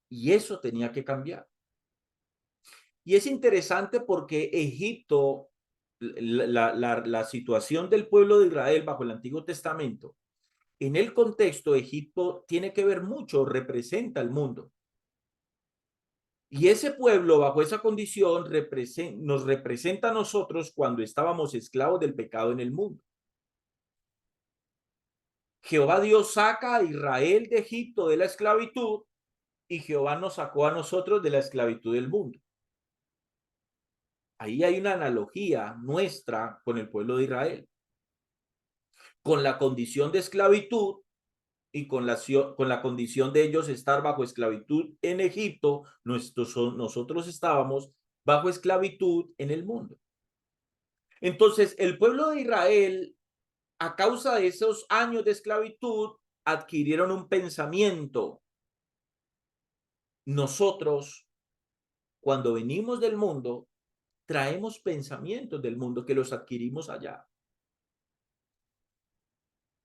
Y eso tenía que cambiar. Y es interesante porque Egipto, la situación del pueblo de Israel bajo el Antiguo Testamento, en el contexto, Egipto tiene que ver mucho, representa al mundo. Y ese pueblo bajo esa condición nos representa a nosotros cuando estábamos esclavos del pecado en el mundo. Jehová Dios saca a Israel de Egipto de la esclavitud y Jehová nos sacó a nosotros de la esclavitud del mundo. Ahí hay una analogía nuestra con el pueblo de Israel, con la condición de esclavitud y con la condición de ellos estar bajo esclavitud en Egipto, nosotros estábamos bajo esclavitud en el mundo. Entonces, el pueblo de Israel, a causa de esos años de esclavitud, adquirieron un pensamiento. Nosotros, cuando venimos del mundo, traemos pensamientos del mundo que los adquirimos allá.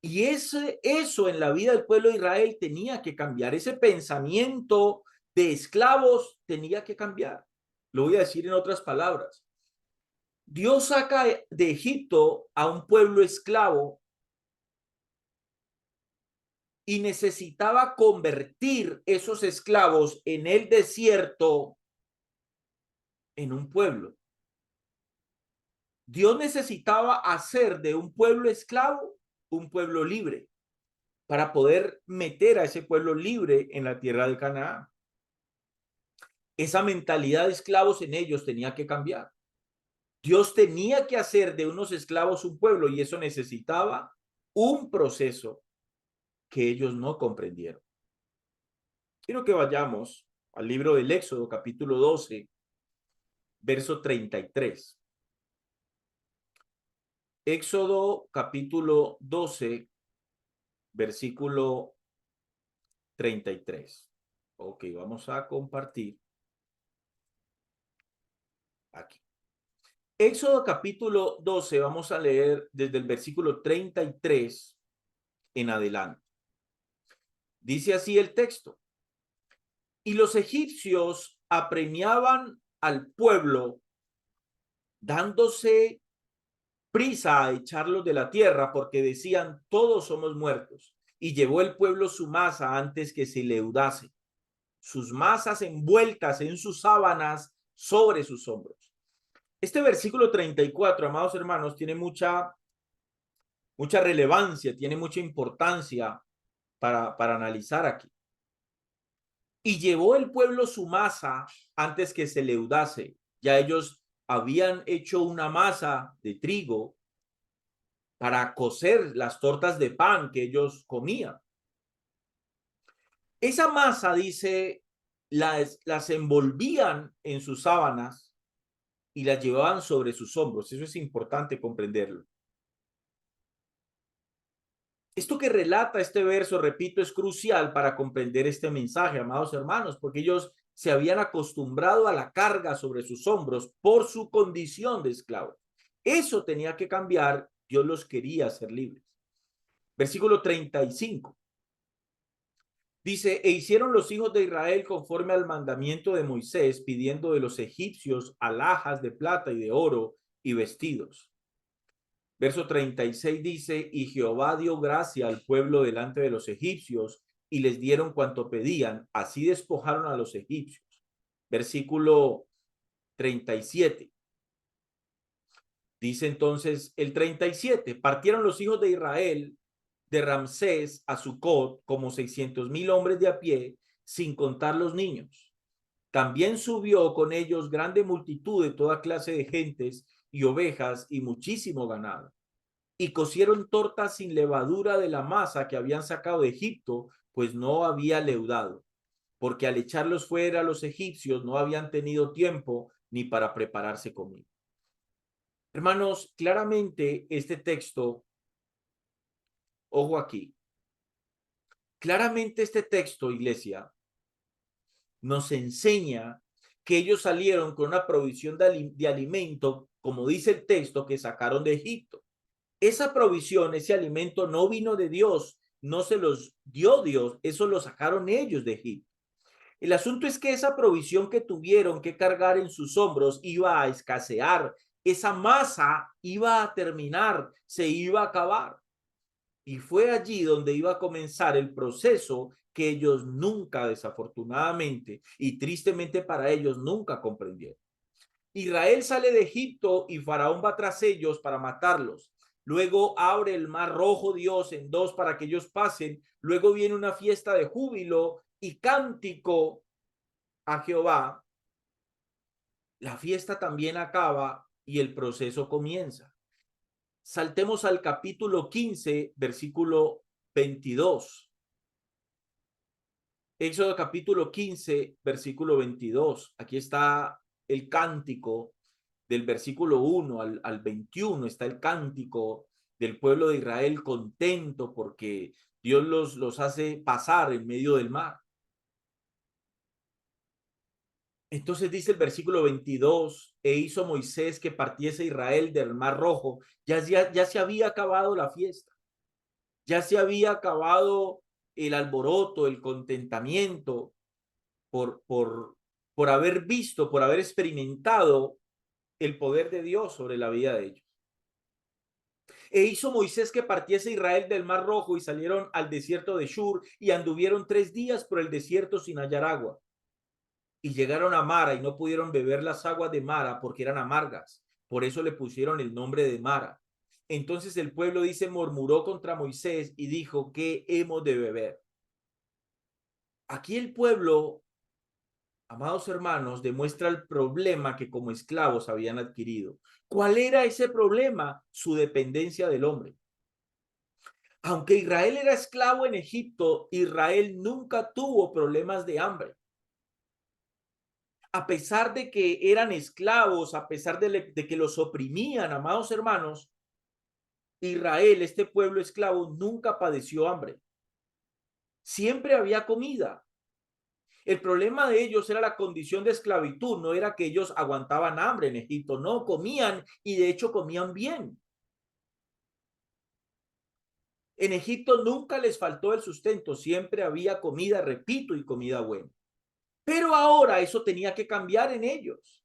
Y eso en la vida del pueblo de Israel tenía que cambiar. Ese pensamiento de esclavos tenía que cambiar. Lo voy a decir en otras palabras. Dios saca de Egipto a un pueblo esclavo y necesitaba convertir esos esclavos en el desierto en un pueblo. Dios necesitaba hacer de un pueblo esclavo un pueblo libre para poder meter a ese pueblo libre en la tierra de Canaán. Esa mentalidad de esclavos en ellos tenía que cambiar. Dios tenía que hacer de unos esclavos un pueblo y eso necesitaba un proceso que ellos no comprendieron. Quiero que vayamos al libro del Éxodo, capítulo 12, verso 33. Éxodo, capítulo 12, versículo 33. Ok, vamos a compartir aquí. Éxodo capítulo 12, vamos a leer desde el versículo 33 en adelante. Dice así el texto. Y los egipcios apremiaban al pueblo, dándose prisa a echarlos de la tierra, porque decían, todos somos muertos. Y llevó el pueblo su masa antes que se leudase, sus masas envueltas en sus sábanas sobre sus hombros. Este versículo 34, amados hermanos, tiene mucha relevancia, tiene mucha importancia para analizar aquí. Y llevó el pueblo su masa antes que se leudase. Ya ellos habían hecho una masa de trigo para cocer las tortas de pan que ellos comían. Esa masa, dice, las envolvían en sus sábanas y las llevaban sobre sus hombros. Eso es importante comprenderlo. Esto que relata este verso, repito, es crucial para comprender este mensaje, amados hermanos, porque ellos se habían acostumbrado a la carga sobre sus hombros por su condición de esclavos. Eso tenía que cambiar. Dios los quería hacer libres. Versículo 35. Dice, e hicieron los hijos de Israel conforme al mandamiento de Moisés, pidiendo de los egipcios alhajas de plata y de oro y vestidos. Verso 36 dice, y Jehová dio gracia al pueblo delante de los egipcios y les dieron cuanto pedían, así despojaron a los egipcios. Versículo 37. Dice entonces el 37, partieron los hijos de Israel de Ramsés a Sucot como 600,000 hombres de a pie, sin contar los niños. También subió con ellos grande multitud de toda clase de gentes y ovejas y muchísimo ganado. Y cocieron tortas sin levadura de la masa que habían sacado de Egipto, pues no había leudado, porque al echarlos fuera los egipcios no habían tenido tiempo ni para prepararse comida. Hermanos, claramente este texto, ojo aquí, claramente este texto, iglesia, nos enseña que ellos salieron con una provisión de alimento, como dice el texto, que sacaron de Egipto. Esa provisión, ese alimento no vino de Dios, no se los dio Dios, eso lo sacaron ellos de Egipto. El asunto es que esa provisión que tuvieron que cargar en sus hombros iba a escasear, esa masa iba a terminar, se iba a acabar. Y fue allí donde iba a comenzar el proceso que ellos nunca, desafortunadamente y tristemente para ellos, nunca comprendieron. Israel sale de Egipto y Faraón va tras ellos para matarlos. Luego abre el mar rojo Dios en dos para que ellos pasen. Luego viene una fiesta de júbilo y cántico a Jehová. La fiesta también acaba y el proceso comienza. Saltemos al capítulo 15, versículo 22. Éxodo capítulo 15, versículo 22. Aquí está el cántico del versículo 1 al 21. Está el cántico del pueblo de Israel contento porque Dios los hace pasar en medio del mar. Entonces dice el versículo 22, e hizo Moisés que partiese Israel del mar rojo. Ya se había acabado la fiesta. Ya se había acabado el alboroto, el contentamiento por haber visto, por haber experimentado el poder de Dios sobre la vida de ellos. E hizo Moisés que partiese Israel del mar rojo y salieron al desierto de Shur y anduvieron 3 días por el desierto sin hallar agua. Y llegaron a Mara y no pudieron beber las aguas de Mara porque eran amargas. Por eso le pusieron el nombre de Mara. Entonces el pueblo, dice, murmuró contra Moisés y dijo, ¿qué hemos de beber? Aquí el pueblo, amados hermanos, demuestra el problema que como esclavos habían adquirido. ¿Cuál era ese problema? Su dependencia del hombre. Aunque Israel era esclavo en Egipto, Israel nunca tuvo problemas de hambre. A pesar de que eran esclavos, a pesar de que los oprimían, amados hermanos, Israel, este pueblo esclavo, nunca padeció hambre. Siempre había comida. El problema de ellos era la condición de esclavitud, no era que ellos aguantaban hambre en Egipto, no, comían y de hecho comían bien. En Egipto nunca les faltó el sustento, siempre había comida, repito, y comida buena. Pero ahora eso tenía que cambiar en ellos,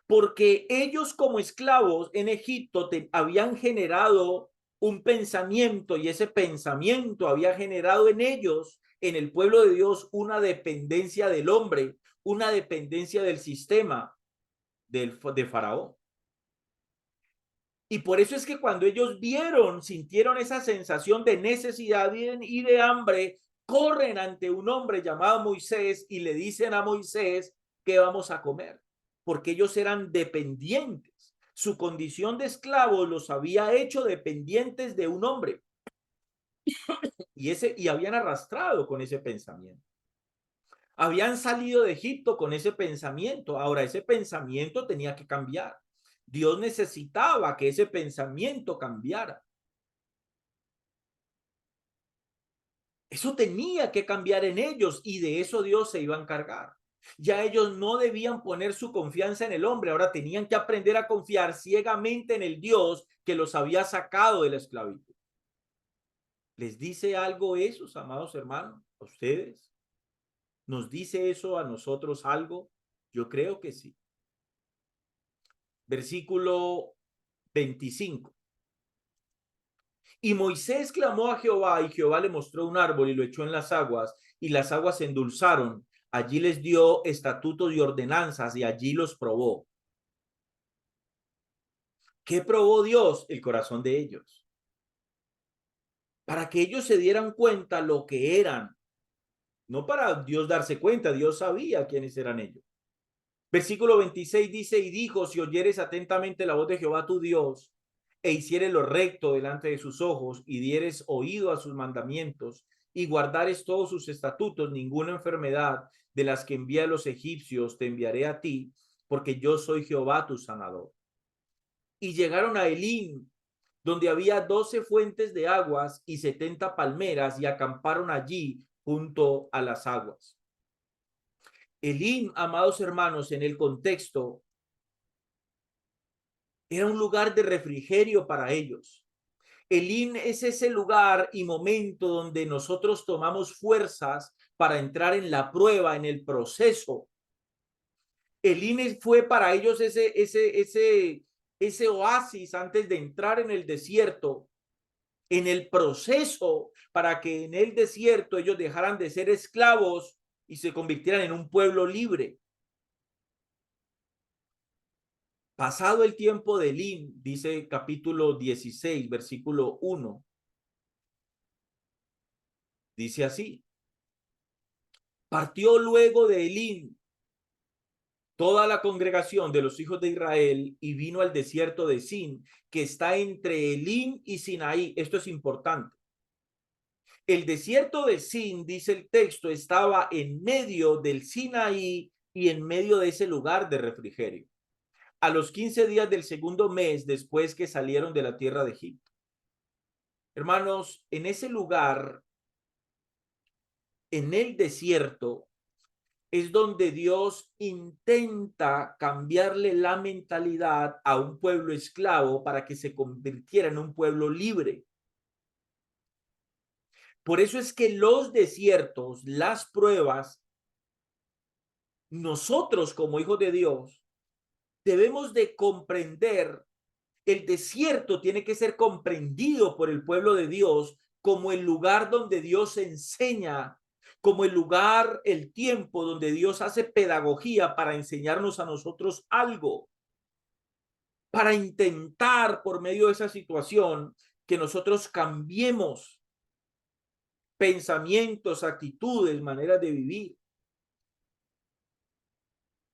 porque ellos como esclavos en Egipto habían generado un pensamiento y ese pensamiento había generado en ellos, en el pueblo de Dios, una dependencia del hombre, una dependencia del sistema de Faraón. Y por eso es que cuando ellos sintieron esa sensación de necesidad y de hambre, corren ante un hombre llamado Moisés y le dicen a Moisés que vamos a comer, porque ellos eran dependientes. Su condición de esclavos los había hecho dependientes de un hombre y habían arrastrado con ese pensamiento. Habían salido de Egipto con ese pensamiento. Ahora ese pensamiento tenía que cambiar. Dios necesitaba que ese pensamiento cambiara. Eso tenía que cambiar en ellos y de eso Dios se iba a encargar. Ya ellos no debían poner su confianza en el hombre, ahora tenían que aprender a confiar ciegamente en el Dios que los había sacado de la esclavitud. ¿Les dice algo eso, amados hermanos, a ustedes? ¿Nos dice eso a nosotros algo? Yo creo que sí. Versículo 25. Y Moisés clamó a Jehová, y Jehová le mostró un árbol y lo echó en las aguas, y las aguas se endulzaron. Allí les dio estatutos y ordenanzas, y allí los probó. ¿Qué probó Dios? El corazón de ellos. Para que ellos se dieran cuenta lo que eran. No para Dios darse cuenta, Dios sabía quiénes eran ellos. Versículo 26 dice, y dijo, si oyeres atentamente la voz de Jehová tu Dios, e hicieres lo recto delante de sus ojos, y dieres oído a sus mandamientos, y guardares todos sus estatutos, ninguna enfermedad de las que envía a los egipcios te enviaré a ti, porque yo soy Jehová tu sanador. Y llegaron a Elim, donde había 12 fuentes de aguas y 70 palmeras, y acamparon allí junto a las aguas. Elim, amados hermanos, en el contexto, era un lugar de refrigerio para ellos. Elim es ese lugar y momento donde nosotros tomamos fuerzas para entrar en la prueba, en el proceso. Elim fue para ellos ese oasis antes de entrar en el desierto, en el proceso para que en el desierto ellos dejaran de ser esclavos y se convirtieran en un pueblo libre. Pasado el tiempo de Elim, dice capítulo 16, versículo 1, dice así, partió luego de Elim toda la congregación de los hijos de Israel y vino al desierto de Sin, que está entre Elim y Sinaí. Esto es importante. El desierto de Sin, dice el texto, estaba en medio del Sinaí y en medio de ese lugar de refrigerio. A los 15 días del segundo mes después que salieron de la tierra de Egipto. Hermanos, en ese lugar, en el desierto, es donde Dios intenta cambiarle la mentalidad a un pueblo esclavo para que se convirtiera en un pueblo libre. Por eso es que los desiertos, las pruebas, nosotros como hijos de Dios, debemos de comprender, el desierto tiene que ser comprendido por el pueblo de Dios como el lugar donde Dios enseña, como el lugar, el tiempo donde Dios hace pedagogía para enseñarnos a nosotros algo, para intentar por medio de esa situación que nosotros cambiemos pensamientos, actitudes, maneras de vivir.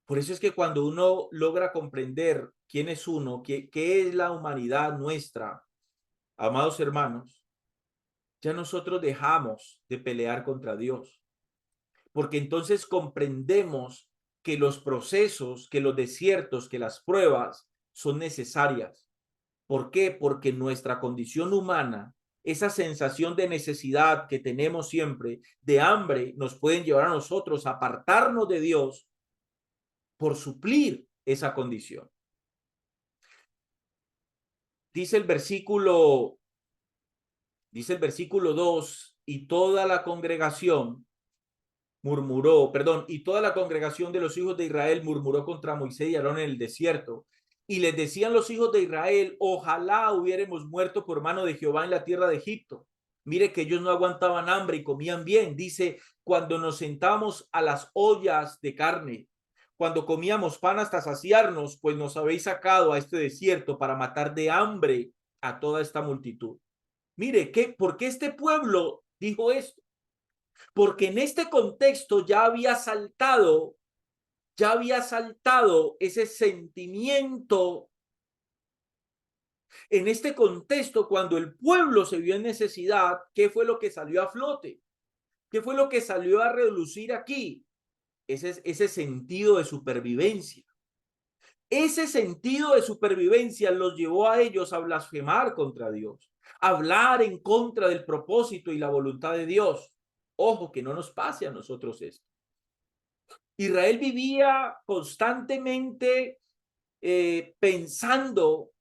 Por eso es que cuando uno logra comprender quién es uno, qué es la humanidad nuestra, amados hermanos, ya nosotros dejamos de pelear contra Dios, porque entonces comprendemos que los procesos, que los desiertos, que las pruebas son necesarias. ¿Por qué? Porque nuestra condición humana, esa sensación de necesidad que tenemos siempre, de hambre, nos pueden llevar a nosotros a apartarnos de Dios por suplir esa condición. Dice el versículo 2, y toda la congregación y toda la congregación de los hijos de Israel murmuró contra Moisés y Aarón en el desierto. Y les decían los hijos de Israel, ojalá hubiéramos muerto por mano de Jehová en la tierra de Egipto. Mire que ellos no aguantaban hambre y comían bien. Dice, cuando nos sentamos a las ollas de carne, cuando comíamos pan hasta saciarnos, pues nos habéis sacado a este desierto para matar de hambre a toda esta multitud. Mire, ¿por qué este pueblo dijo esto? Porque en este contexto ya había saltado ese sentimiento. En este contexto, cuando el pueblo se vio en necesidad, ¿qué fue lo que salió a flote? ¿Qué fue lo que salió a relucir aquí? Ese sentido de supervivencia. Ese sentido de supervivencia los llevó a ellos a blasfemar contra Dios, a hablar en contra del propósito y la voluntad de Dios. Ojo, que no nos pase a nosotros esto. Israel vivía constantemente pensando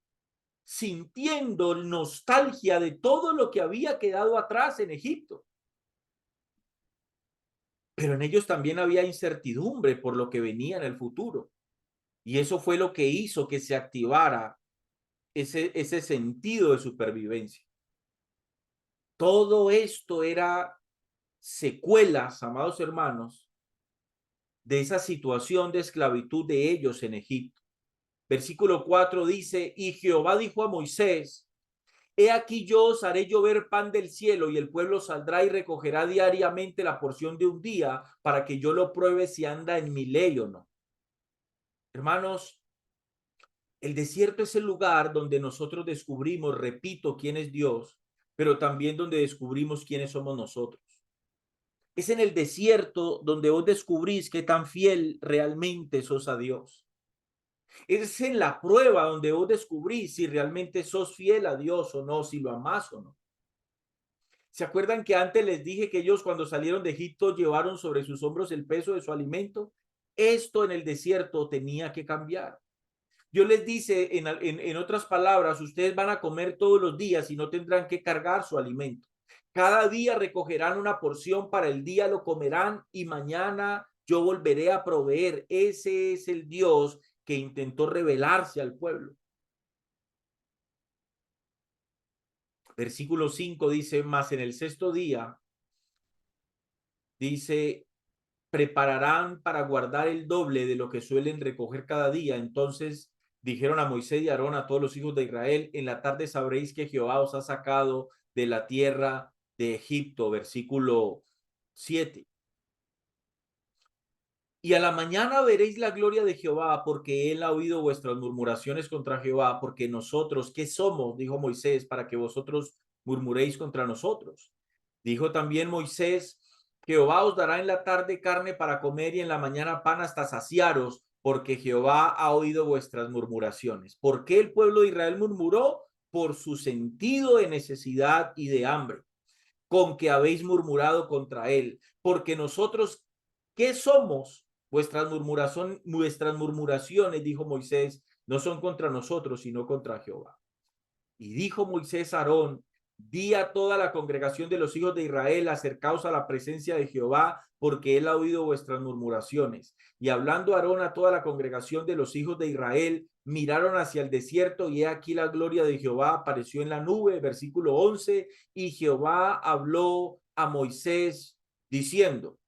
sintiendo nostalgia de todo lo que había quedado atrás en Egipto. Pero en ellos también había incertidumbre por lo que venía en el futuro. Y eso fue lo que hizo que se activara ese sentido de supervivencia. Todo esto era secuelas, amados hermanos, de esa situación de esclavitud de ellos en Egipto. Versículo 4 dice, y Jehová dijo a Moisés, he aquí yo os haré llover pan del cielo y el pueblo saldrá y recogerá diariamente la porción de un día para que yo lo pruebe si anda en mi ley o no. Hermanos, el desierto es el lugar donde nosotros descubrimos, repito, quién es Dios, pero también donde descubrimos quiénes somos nosotros. Es en el desierto donde vos descubrís qué tan fiel realmente sos a Dios. Es en la prueba donde vos descubrís si realmente sos fiel a Dios o no, si lo amás o no. ¿Se acuerdan que antes les dije que ellos cuando salieron de Egipto llevaron sobre sus hombros el peso de su alimento? Esto en el desierto tenía que cambiar. Dios les dice en otras palabras, ustedes van a comer todos los días y no tendrán que cargar su alimento. Cada día recogerán una porción, para el día lo comerán y mañana yo volveré a proveer. Ese es el Dios que intentó revelarse al pueblo. Versículo 5 dice, más en el sexto día, dice, prepararán para guardar el doble de lo que suelen recoger cada día. Entonces dijeron a Moisés y a Aarón, a todos los hijos de Israel, en la tarde sabréis que Jehová os ha sacado de la tierra de Egipto. Versículo 7. Y a la mañana veréis la gloria de Jehová, porque él ha oído vuestras murmuraciones contra Jehová, porque nosotros, ¿qué somos? Dijo Moisés, para que vosotros murmuréis contra nosotros. Dijo también Moisés, Jehová os dará en la tarde carne para comer y en la mañana pan hasta saciaros, porque Jehová ha oído vuestras murmuraciones. ¿Por qué el pueblo de Israel murmuró? Por su sentido de necesidad y de hambre, con que habéis murmurado contra él. Porque nosotros, ¿qué somos? Vuestras murmuraciones, dijo Moisés, no son contra nosotros, sino contra Jehová. Y dijo Moisés a Aarón, di a toda la congregación de los hijos de Israel, acercaos a la presencia de Jehová, porque él ha oído vuestras murmuraciones. Y hablando Aarón a toda la congregación de los hijos de Israel, miraron hacia el desierto, y he aquí la gloria de Jehová apareció en la nube. Versículo 11, y Jehová habló a Moisés diciendo,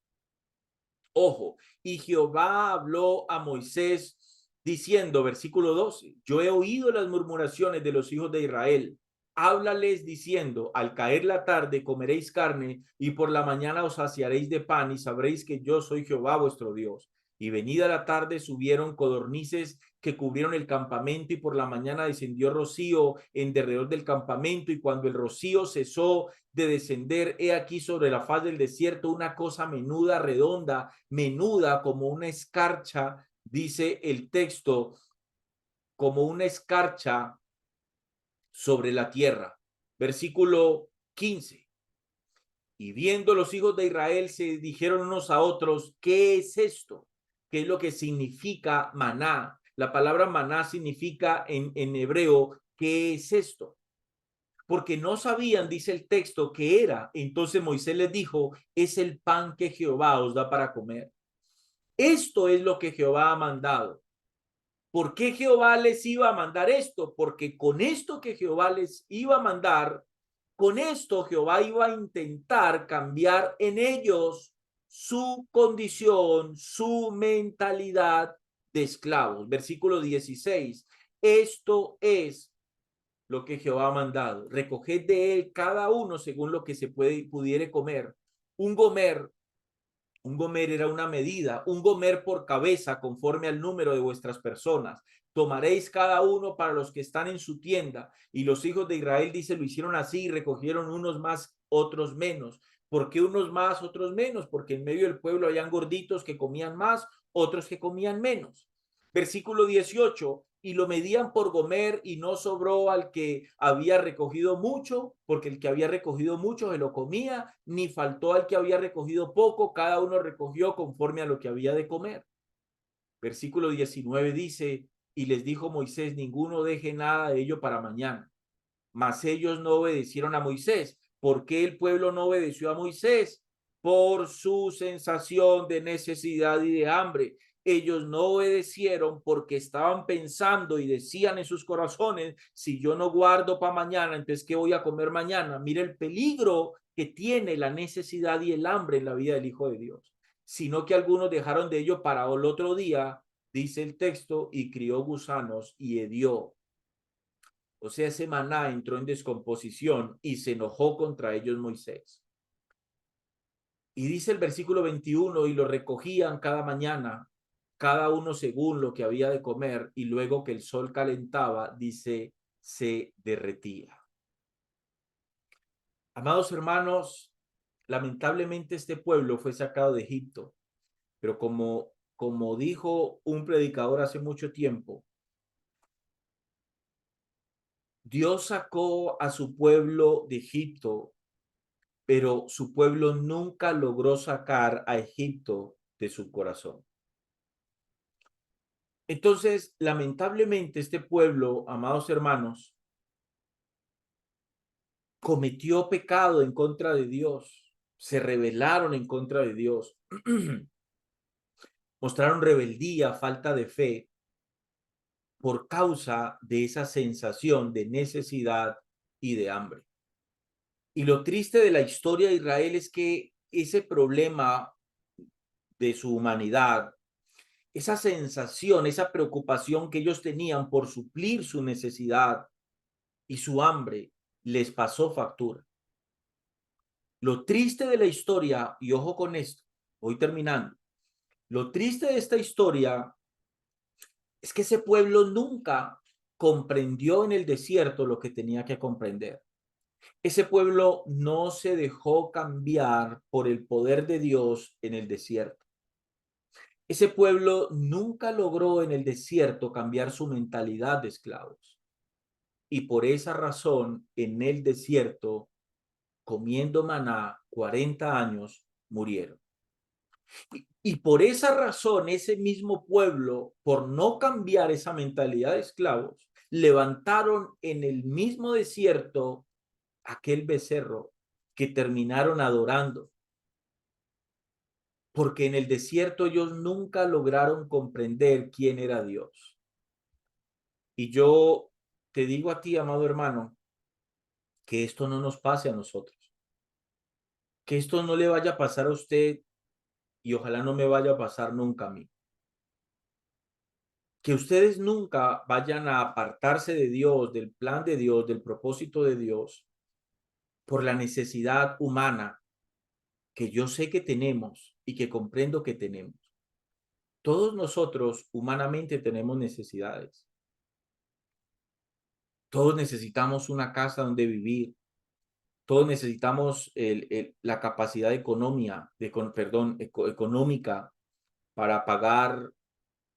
ojo, y Jehová habló a Moisés diciendo, versículo 12, yo he oído las murmuraciones de los hijos de Israel. Háblales diciendo, al caer la tarde comeréis carne y por la mañana os saciaréis de pan y sabréis que yo soy Jehová vuestro Dios. Y venida la tarde subieron codornices que cubrieron el campamento y por la mañana descendió rocío en derredor del campamento y cuando el rocío cesó de descender, he aquí sobre la faz del desierto una cosa menuda, redonda, menuda como una escarcha, dice el texto, como una escarcha sobre la tierra. Versículo 15. Y viendo los hijos de Israel se dijeron unos a otros, ¿qué es esto? ¿Qué es lo que significa maná? La palabra maná significa en hebreo, ¿qué es esto? Porque no sabían, dice el texto, qué era. Entonces Moisés les dijo, es el pan que Jehová os da para comer. Esto es lo que Jehová ha mandado. ¿Por qué Jehová les iba a mandar esto? Porque con esto que Jehová les iba a mandar, con esto Jehová iba a intentar cambiar en ellos su condición, su mentalidad de esclavos. Versículo 16. Esto es lo que Jehová ha mandado. Recoged de él cada uno según lo que se pudiere comer. Un gomer era una medida, un gomer por cabeza conforme al número de vuestras personas. Tomaréis cada uno para los que están en su tienda. Y los hijos de Israel, dice, lo hicieron así y recogieron unos más, otros menos. ¿Por qué unos más, otros menos? Porque en medio del pueblo habían gorditos que comían más, otros que comían menos. Versículo 18, y lo medían por gomer y no sobró al que había recogido mucho, porque el que había recogido mucho se lo comía, ni faltó al que había recogido poco, cada uno recogió conforme a lo que había de comer. Versículo 19 dice, Y les dijo Moisés, ninguno deje nada de ello para mañana. Mas ellos no obedecieron a Moisés. ¿Por qué el pueblo no obedeció a Moisés? Por su sensación de necesidad y de hambre. Ellos no obedecieron porque estaban pensando y decían en sus corazones, si yo no guardo para mañana, entonces ¿qué voy a comer mañana? Mira el peligro que tiene la necesidad y el hambre en la vida del Hijo de Dios. Sino que algunos dejaron de ello para el otro día, dice el texto, y crió gusanos y hedió. O sea, ese maná entró en descomposición y se enojó contra ellos Moisés. Y dice el versículo 21, y lo recogían cada mañana, cada uno según lo que había de comer, y luego que el sol calentaba, dice, se derretía. Amados hermanos, lamentablemente este pueblo fue sacado de Egipto, pero como dijo un predicador hace mucho tiempo, Dios sacó a su pueblo de Egipto, pero su pueblo nunca logró sacar a Egipto de su corazón. Entonces, lamentablemente, este pueblo, amados hermanos, cometió pecado en contra de Dios, se rebelaron en contra de Dios, mostraron rebeldía, falta de fe, por causa de esa sensación de necesidad y de hambre. Y lo triste de la historia de Israel es que ese problema de su humanidad, esa sensación, esa preocupación que ellos tenían por suplir su necesidad y su hambre, les pasó factura. Lo triste de la historia, y ojo con esto, voy terminando, lo triste de esta historia es que ese pueblo nunca comprendió en el desierto lo que tenía que comprender. Ese pueblo no se dejó cambiar por el poder de Dios en el desierto. Ese pueblo nunca logró en el desierto cambiar su mentalidad de esclavos. Y por esa razón, en el desierto, comiendo maná, 40 años murieron. Y por esa razón, ese mismo pueblo, por no cambiar esa mentalidad de esclavos, levantaron en el mismo desierto aquel becerro que terminaron adorando. Porque en el desierto ellos nunca lograron comprender quién era Dios. Y yo te digo a ti, amado hermano, que esto no nos pase a nosotros. Que esto no le vaya a pasar a usted y ojalá no me vaya a pasar nunca a mí. Que ustedes nunca vayan a apartarse de Dios, del plan de Dios, del propósito de Dios, por la necesidad humana que yo sé que tenemos y que comprendo que tenemos. Todos nosotros humanamente tenemos necesidades. Todos necesitamos una casa donde vivir. Todos necesitamos la capacidad económica para pagar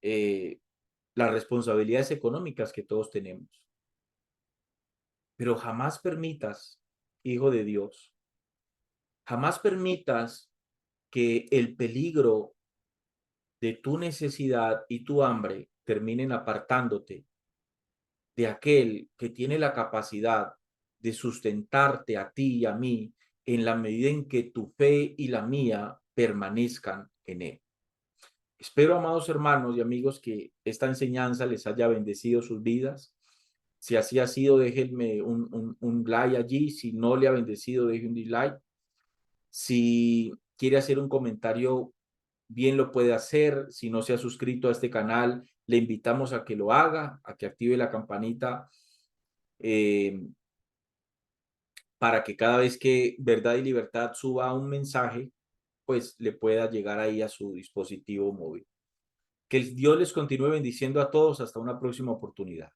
las responsabilidades económicas que todos tenemos. Pero jamás permitas, hijo de Dios, jamás permitas que el peligro de tu necesidad y tu hambre terminen apartándote de aquel que tiene la capacidad de sustentarte a ti y a mí en la medida en que tu fe y la mía permanezcan en él. Espero, amados hermanos y amigos, que esta enseñanza les haya bendecido sus vidas. Si así ha sido, déjenme un like allí. Si no le ha bendecido, deje un dislike. Si quiere hacer un comentario, bien lo puede hacer. Si no se ha suscrito a este canal, le invitamos a que lo haga, a que active la campanita para que cada vez que Verdad y Libertad suba un mensaje, pues le pueda llegar ahí a su dispositivo móvil. Que Dios les continúe bendiciendo a todos. Hasta una próxima oportunidad.